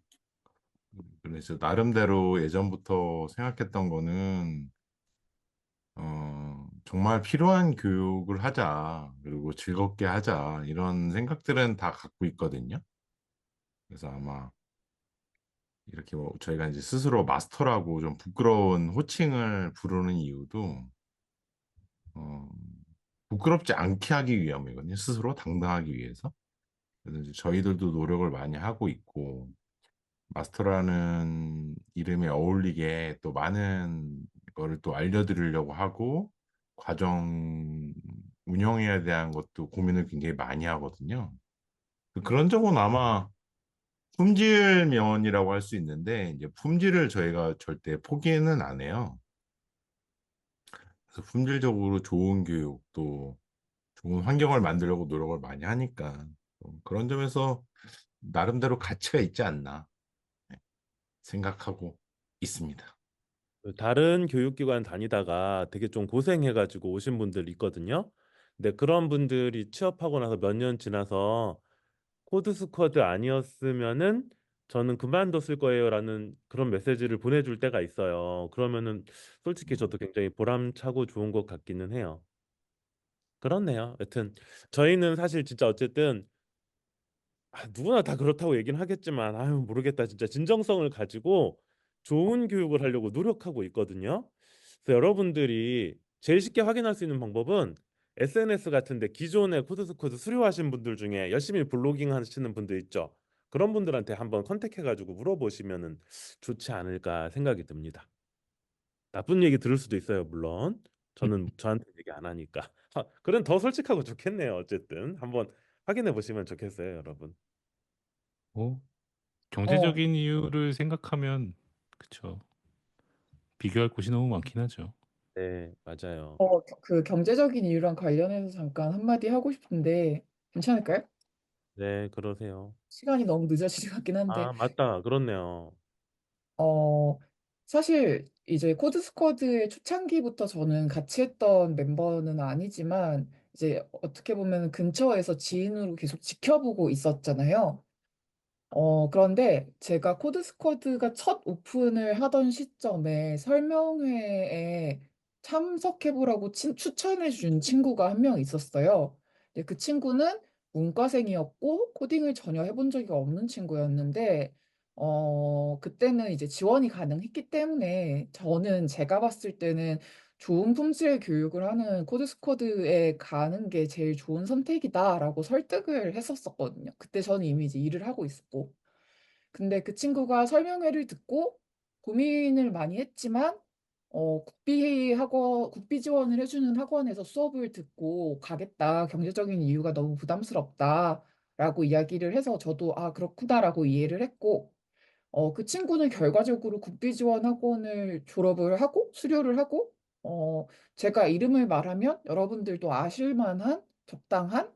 그래서 나름대로 예전부터 생각했던 거는 정말 필요한 교육을 하자, 그리고 즐겁게 하자, 이런 생각들은 다 갖고 있거든요. 그래서 아마 이렇게 뭐 저희가 이제 스스로 마스터라고 좀 부끄러운 호칭을 부르는 이유도 어, 부끄럽지 않게 하기 위함이거든요. 스스로 당당하기 위해서. 그래서 이제 저희들도 노력을 많이 하고 있고, 마스터라는 이름에 어울리게 또 많은 거를 또 알려드리려고 하고, 과정 운영에 대한 것도 고민을 굉장히 많이 하거든요. 그런 점은 아마 품질 면이라고 할 수 있는데, 이제 품질을 저희가 절대 포기는 안 해요. 그래서 품질적으로 좋은 교육, 또 좋은 환경을 만들려고 노력을 많이 하니까, 그런 점에서 나름대로 가치가 있지 않나 생각하고 있습니다. 다른 교육기관 다니다가 되게 좀 고생해가지고 오신 분들 있거든요. 근데 그런 분들이 취업하고 나서 몇 년 지나서 코드 스쿼드 아니었으면은 저는 그만뒀을 거예요라는 그런 메시지를 보내줄 때가 있어요. 그러면은 솔직히 저도 굉장히 보람차고 좋은 것 같기는 해요. 그렇네요. 여튼 저희는 사실 진짜 어쨌든 누구나 다 그렇다고 얘기는 하겠지만 아유 모르겠다 진짜 진정성을 가지고 좋은 교육을 하려고 노력하고 있거든요. 그래서 여러분들이 제일 쉽게 확인할 수 있는 방법은 SNS 같은데 기존에 코드스코드 수료하신 분들 중에 열심히 블로깅 하시는 분들 있죠. 그런 분들한테 한번 컨택해가지고 물어보시면은 좋지 않을까 생각이 듭니다. 나쁜 얘기 들을 수도 있어요, 물론. 저는 저한테 얘기 안 하니까. 그럼 더 솔직하고 좋겠네요. 어쨌든 한번 확인해 보시면 좋겠어요, 여러분. 뭐 어, 경제적인 이유를 생각하면 그쵸. 비교할 곳이 너무 많긴 하죠. 네, 맞아요. 그 경제적인 이유랑 관련해서 잠깐 한마디 하고 싶은데 괜찮을까요? 네, 그러세요. 시간이 너무 늦어지는 것 같긴 한데 아, 맞다. 그렇네요. 어, 사실 이제 코드 스쿼드의 초창기부터 저는 같이 했던 멤버는 아니지만 이제 어떻게 보면 근처에서 지인으로 계속 지켜보고 있었잖아요. 그런데 제가 코드 스쿼드가 첫 오픈을 하던 시점에 설명회에 참석해보라고 추천해준 친구가 한 명 있었어요. 근데 그 친구는 문과생이었고 코딩을 전혀 해본 적이 없는 친구였는데, 그때는 이제 지원이 가능했기 때문에 저는 제가 봤을 때는 좋은 품질의 교육을 하는 코드 스쿼드에 가는 게 제일 좋은 선택이다라고 설득을 했었었거든요. 그때 저는 이미 이제 일을 하고 있었고. 근데 그 친구가 설명회를 듣고 고민을 많이 했지만, 국비 지원을 해주는 학원에서 수업을 듣고 가겠다. 경제적인 이유가 너무 부담스럽다라고 이야기를 해서 저도 아, 그렇구나라고 이해를 했고, 그 친구는 결과적으로 국비지원학원을 졸업을 하고 수료를 하고 제가 이름을 말하면 여러분들도 아실 만한 적당한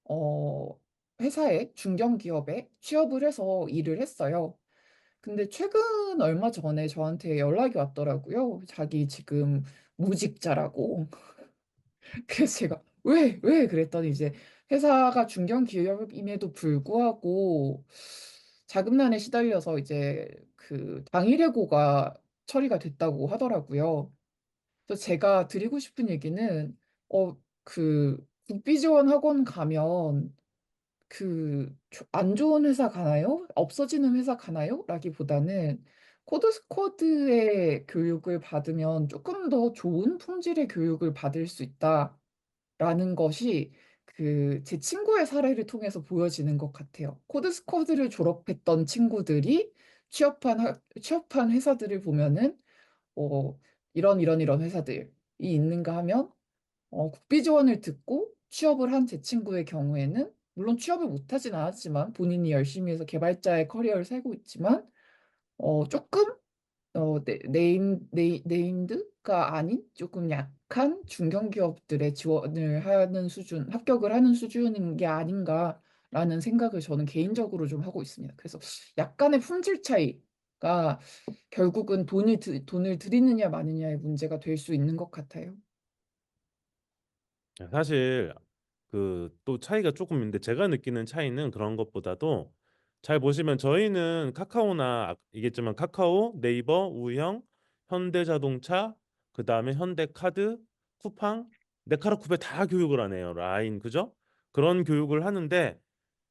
어, 회사에 중견기업에 취업을 해서 일을 했어요. 근데 최근 얼마 전에 저한테 연락이 왔더라고요. 자기 지금 무직자라고. 그래서 제가 왜? 그랬더니 이제 회사가 중견기업임에도 불구하고 자금난에 시달려서 이제 그 당일해고가 처리가 됐다고 하더라고요. 그래서 제가 드리고 싶은 얘기는 그 국비지원 학원 가면 그 안 좋은 회사 가나요? 없어지는 회사 가나요? 라기보다는 코드 스쿼드의 교육을 받으면 조금 더 좋은 품질의 교육을 받을 수 있다. 라는 것이 그 제 친구의 사례를 통해서 보여지는 것 같아요. 코드 스쿼드를 졸업했던 친구들이 취업한 회사들을 보면은 어, 이런 회사들이 있는가 하면 국비 지원을 듣고 취업을 한 제 친구의 경우에는 물론 취업을 못하진 않았지만 본인이 열심히 해서 개발자의 커리어를 살고 있지만 조금 네임드가 아닌 조금 약한 중견기업들의 지원을 하는 수준, 합격을 하는 수준인 게 아닌가라는 생각을 저는 개인적으로 좀 하고 있습니다. 그래서 약간의 품질 차이가 결국은 돈을 들이느냐 마느냐의 문제가 될 수 있는 것 같아요. 사실 그 또 차이가 조금 있는데 제가 느끼는 차이는 그런 것보다도 잘 보시면 저희는 카카오나 얘기했지만 카카오, 네이버, 우영, 현대자동차, 그다음에 현대카드, 쿠팡, 네카라쿠페 다 교육을 하네요. 라인 그죠? 그런 교육을 하는데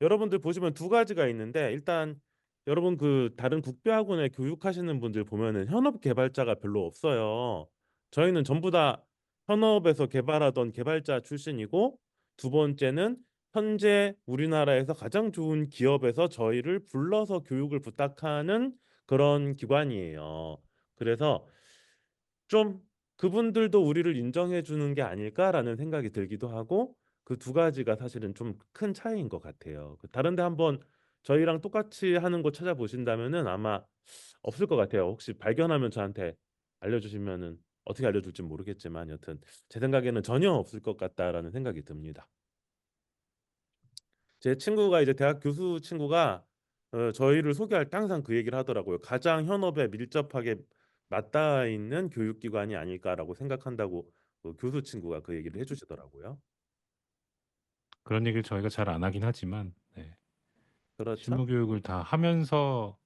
여러분들 보시면 두 가지가 있는데 일단 여러분 그 다른 국제학원에 교육하시는 분들 보면은 현업 개발자가 별로 없어요. 저희는 전부 다 현업에서 개발하던 개발자 출신이고 두 번째는 현재 우리나라에서 가장 좋은 기업에서 저희를 불러서 교육을 부탁하는 그런 기관이에요. 그래서 좀 그분들도 우리를 인정해 주는 게 아닐까라는 생각이 들기도 하고 그 두 가지가 사실은 좀 큰 차이인 것 같아요. 다른데 한번 저희랑 똑같이 하는 거 찾아보신다면은 아마 없을 것 같아요. 혹시 발견하면 저한테 알려주시면은 어떻게 알려줄지 모르겠지만 여튼 제 생각에는 전혀 없을 것 같다라는 생각이 듭니다. 제 친구가 이제 대학 교수 친구가 저희를 소개할 때 항상 그 얘기를 하더라고요. 가장 현업에 밀접하게 맞닿아 있는 교육기관이 아닐까라고 생각한다고 그 교수 친구가 그 얘기를 해주시더라고요. 그런 얘기를 저희가 잘 안 하긴 하지만 네. 실무 그렇죠? 교육을 다 하면서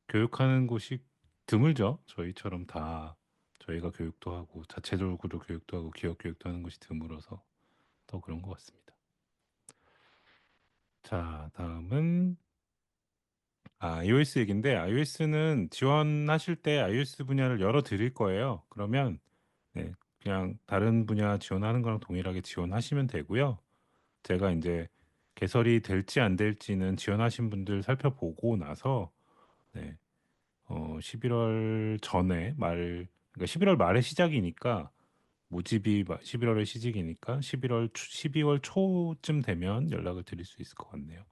교육하는 곳이 드물죠. 저희처럼 다 저희가 교육도 하고 자체적으로 교육도 하고 기업 교육도 하는 곳이 드물어서 더 그런 것 같습니다. 자, 다음은 iOS 얘기인데 iOS는 지원하실 때 iOS 분야를 열어 드릴 거예요. 그러면 네, 그냥 다른 분야 지원하는 거랑 동일하게 지원하시면 되고요. 제가 이제 개설이 될지 안 될지는 지원하신 분들 살펴보고 나서 네, 11월 전에 그러니까 11월 말에 시작이니까 모집이 11월에 시작이니까 12월 초쯤 되면 연락을 드릴 수 있을 것 같네요.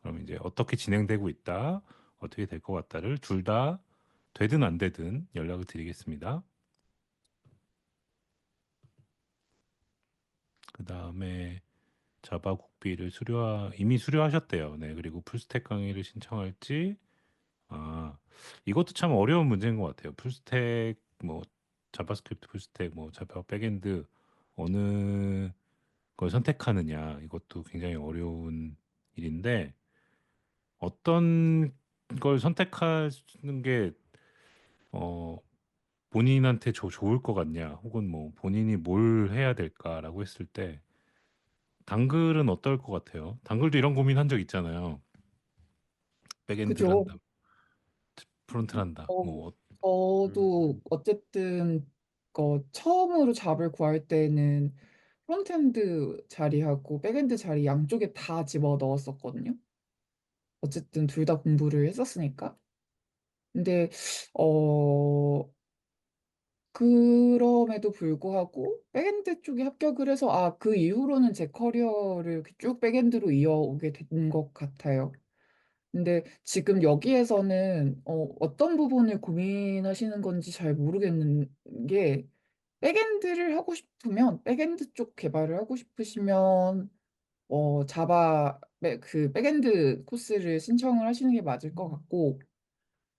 그럼 이제 어떻게 진행되고 있다, 어떻게 될 것 같다를 둘 다 되든 안 되든 연락을 드리겠습니다. 그 다음에 자바 국비를 이미 수료하셨대요. 네, 그리고 풀스택 강의를 신청할지, 이것도 참 어려운 문제인 것 같아요. 풀스택, 뭐, 자바스크립트 풀스택, 뭐, 자바 백엔드, 어느 걸 선택하느냐, 이것도 굉장히 어려운 일인데, 어떤 걸 선택하는 게, 어, 본인한테 좋을 것 같냐, 혹은 뭐, 본인이 뭘 해야 될까라고 했을 때, 당글은 어떨 것 같아요? 당글도 이런 고민 한 적 있잖아요. 백엔드를 그죠? 한다, 프론트를 한다, 어, 뭐, 음. 저도 어쨌든 처음으로 잡을 구할 때는 프론트엔드 자리하고 백엔드 자리 양쪽에 다 집어 넣었었거든요. 어쨌든 둘 다 공부를 했었으니까. 근데 어 그럼에도 불구하고 백엔드 쪽에 합격을 해서 그 이후로는 제 커리어를 쭉 백엔드로 이어오게 된 것 같아요. 근데 지금 여기에서는 어떤 부분을 고민하시는 건지 잘 모르겠는 게 백엔드를 하고 싶으면 백엔드 쪽 개발을 하고 싶으시면 자바 그 백엔드 코스를 신청을 하시는 게 맞을 것 같고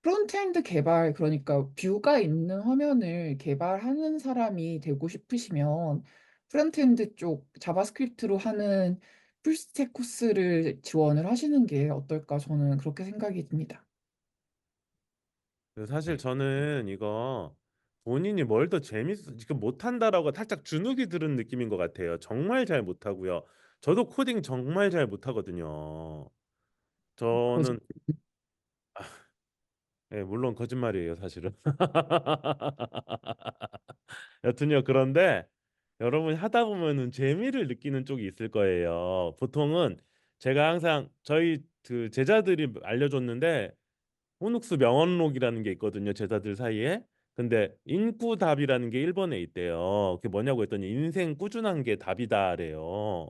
프론트엔드 개발, 그러니까 뷰가 있는 화면을 개발하는 사람이 되고 싶으시면 프론트엔드 쪽 자바스크립트로 하는 풀스택 코스를 지원을 하시는 게 어떨까 저는 그렇게 생각이 듭니다. 사실 네. 저는 이거 본인이 뭘 더 지금 못한다라고 살짝 주눅이 들은 느낌인 것 같아요. 정말 잘 못하고요. 저도 코딩 정말 잘 못하거든요. 거짓. 저는 물론 거짓말이에요, 사실은. 여튼요, 그런데 여러분이 하다 보면은 재미를 느끼는 쪽이 있을 거예요. 보통은 제가 항상 저희 그 제자들이 알려줬는데 호눅스 명언록이라는 게 있거든요, 제자들 사이에. 근데 인꾸답이라는 게 일본에 있대요. 그게 뭐냐고 했더니 인생 꾸준한 게 답이다래요.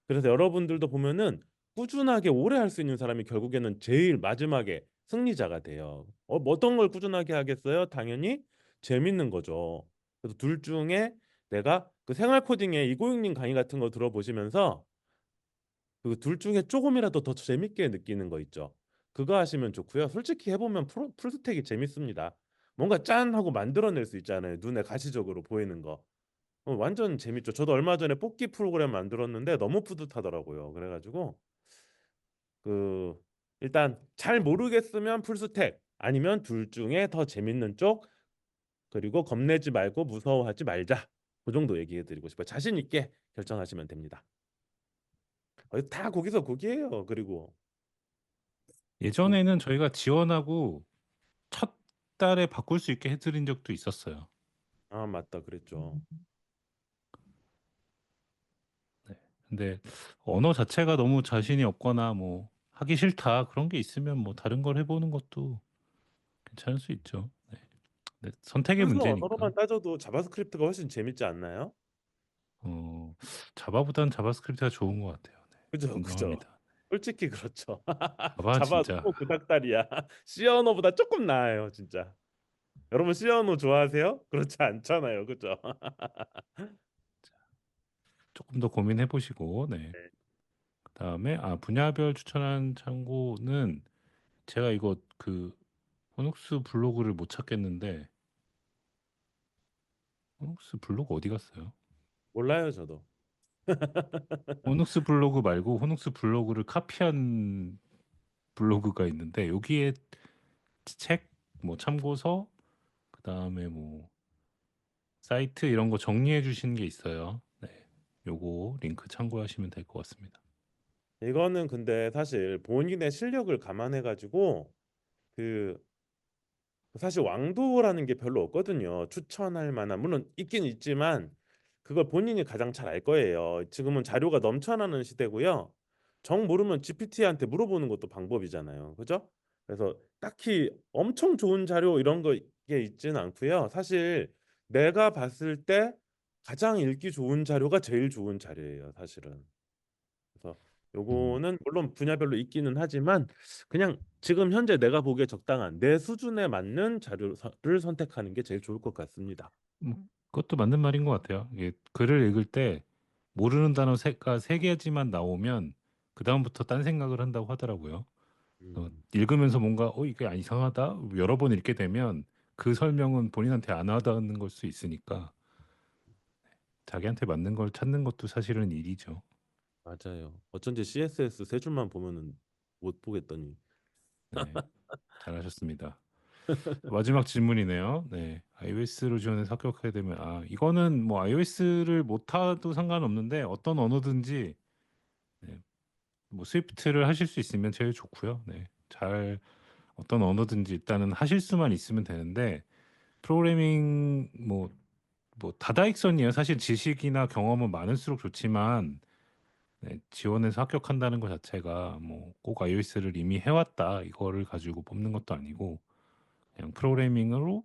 그래서 여러분들도 보면은 꾸준하게 오래 할 수 있는 사람이 결국에는 제일 마지막에 승리자가 돼요. 뭐 어떤 걸 꾸준하게 하겠어요? 당연히 재밌는 거죠. 그래서 둘 중에 내가 그 생활 코딩의 이고잉님 강의 같은 거 들어보시면서 그 둘 중에 조금이라도 더 재밌게 느끼는 거 있죠. 그거 하시면 좋고요. 솔직히 해보면 풀스택이 재밌습니다. 뭔가 짠 하고 만들어낼 수 있잖아요. 눈에 가시적으로 보이는 거. 완전 재밌죠. 저도 얼마 전에 뽑기 프로그램 만들었는데 너무 뿌듯하더라고요. 그래가지고 그 일단 잘 모르겠으면 풀스택 아니면 둘 중에 더 재밌는 쪽 그리고 겁내지 말고 무서워하지 말자. 그 정도 얘기해드리고 싶어요. 자신 있게 결정하시면 됩니다. 다 거기서 거기에요. 그리고 예전에는 저희가 지원하고 첫 달에 바꿀 수 있게 해드린 적도 있었어요. 맞다 그랬죠. 네. 근데 언어 자체가 너무 자신이 없거나 뭐 하기 싫다 그런 게 있으면 뭐 다른 걸 해보는 것도 괜찮을 수 있죠. 네. 네, 선택의 순수 문제니까. 언어로만 따져도 자바스크립트가 훨씬 재밌지 않나요? 어, 자바보단 자바스크립트가 좋은 것 같아요. 네. 그죠, 그죠. 공감합니다. 솔직히 그렇죠. 자바 자바 진짜 너무 그닥다리야. C 언어보다 조금 나아요, 진짜. 여러분 C 언어 좋아하세요? 그렇지 않잖아요, 그죠? 조금 더 고민해 보시고, 네. 네. 그다음에 분야별 추천한 창고는 제가 이거 그 호눅스 블로그를 못 찾겠는데 호눅스 블로그 어디 갔어요? 몰라요, 저도. 호눅스 블로그 말고 호눅스 블로그를 카피한 블로그가 있는데 여기에 책, 뭐 참고서, 그다음에 뭐 사이트 이런 거 정리해 주신 게 있어요. 네. 요거 링크 참고하시면 될 것 같습니다. 이거는 근데 사실 본인의 실력을 감안해 가지고 그 사실 왕도라는 게 별로 없거든요. 추천할 만한 물론 있긴 있지만 그걸 본인이 가장 잘 알 거예요. 지금은 자료가 넘쳐나는 시대고요. 정 모르면 GPT한테 물어보는 것도 방법이잖아요. 그죠? 그래서 딱히 엄청 좋은 자료 이런 거 게 있지는 않고요. 사실 내가 봤을 때 가장 읽기 좋은 자료가 제일 좋은 자료예요, 사실은. 그래서 요거는 물론 분야별로 있기는 하지만 그냥 지금 현재 내가 보기에 적당한 내 수준에 맞는 자료를 선택하는 게 제일 좋을 것 같습니다. 그것도 맞는 말인 것 같아요. 이게 글을 읽을 때 모르는 단어가 세 개지만 나오면 그 다음부터 딴 생각을 한다고 하더라고요. 읽으면서 뭔가 이게 이상하다 여러 번 읽게 되면 그 설명은 본인한테 안 와닿는 걸 수 있으니까 자기한테 맞는 걸 찾는 것도 사실은 일이죠. 맞아요. 어쩐지 CSS 세 줄만 보면은 못 보겠더니. 네, 잘하셨습니다. 마지막 질문이네요. 네, iOS로 지원해서 합격하게 되면 이거는 뭐 iOS를 못해도 상관없는데 어떤 언어든지 네, 뭐 스위프트를 하실 수 있으면 제일 좋고요. 네, 어떤 언어든지 일단은 하실 수만 있으면 되는데 프로그래밍 뭐 다다익선이에요. 사실 지식이나 경험은 많을수록 좋지만 네, 지원해서 합격한다는 것 자체가 뭐 꼭 iOS를 이미 해왔다 이거를 가지고 뽑는 것도 아니고 그냥 프로그래밍으로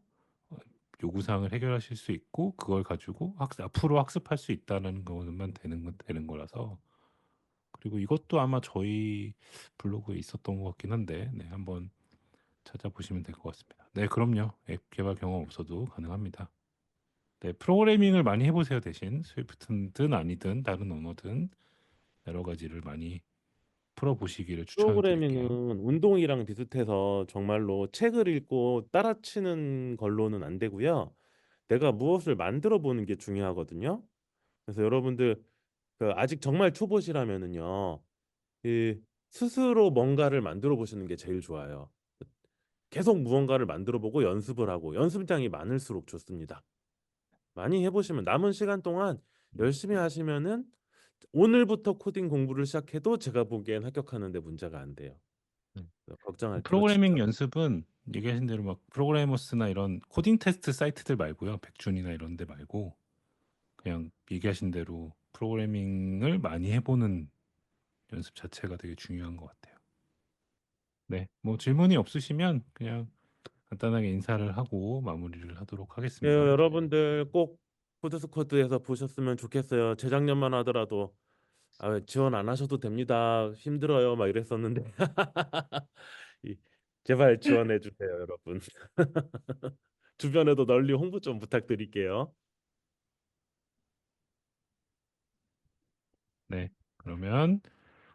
어, 요구사항을 해결하실 수 있고 그걸 가지고 앞으로 학습할 수 있다는 것만 되는 거라서 그리고 이것도 아마 저희 블로그에 있었던 것 같긴 한데 네, 한번 찾아보시면 될 것 같습니다. 네, 그럼요. 앱 개발 경험 없어도 가능합니다. 네, 프로그래밍을 많이 해보세요. 대신 스위프트든 아니든 다른 언어든 여러 가지를 많이 풀어보시기를 추천을 프로그래밍은 드릴게요. 운동이랑 비슷해서 정말로 책을 읽고 따라치는 걸로는 안 되고요. 내가 무엇을 만들어 보는 게 중요하거든요. 그래서 여러분들 아직 정말 초보시라면은요, 이 스스로 뭔가를 만들어 보시는 게 제일 좋아요. 계속 무언가를 만들어 보고 연습을 하고 연습량이 많을수록 좋습니다. 많이 해보시면 남은 시간 동안 열심히 하시면은 오늘부터 코딩 공부를 시작해도 제가 보기엔 합격하는데 문제가 안 돼요. 네. 걱정할 필요 진짜. 프로그래밍 연습은 얘기하신 대로 막 프로그래머스나 이런 코딩 테스트 사이트들 말고요. 백준이나 이런 데 말고 그냥 얘기하신 대로 프로그래밍을 많이 해보는 연습 자체가 되게 중요한 것 같아요. 네, 뭐 질문이 없으시면 그냥 간단하게 인사를 하고 마무리를 하도록 네, 하겠습니다. 여러분들 꼭 코드스코드에서 보셨으면 좋겠어요. 재작년만 하더라도 지원 안 하셔도 됩니다. 힘들어요. 막 이랬었는데 이- 제발 지원해 주세요, 여러분. 주변에도 널리 홍보 좀 부탁드릴게요. 네, 그러면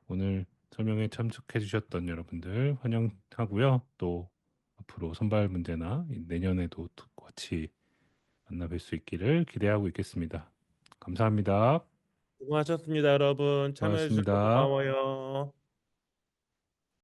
오늘 설명에 참석해 주셨던 여러분들 환영하고요. 또 앞으로 선발 문제나 내년에도 같이 만나 뵐 수 있기를 기대하고 있겠습니다. 감사합니다. 수고하셨습니다, 여러분. 참여해 주셔서 고맙습니다. 고마워요.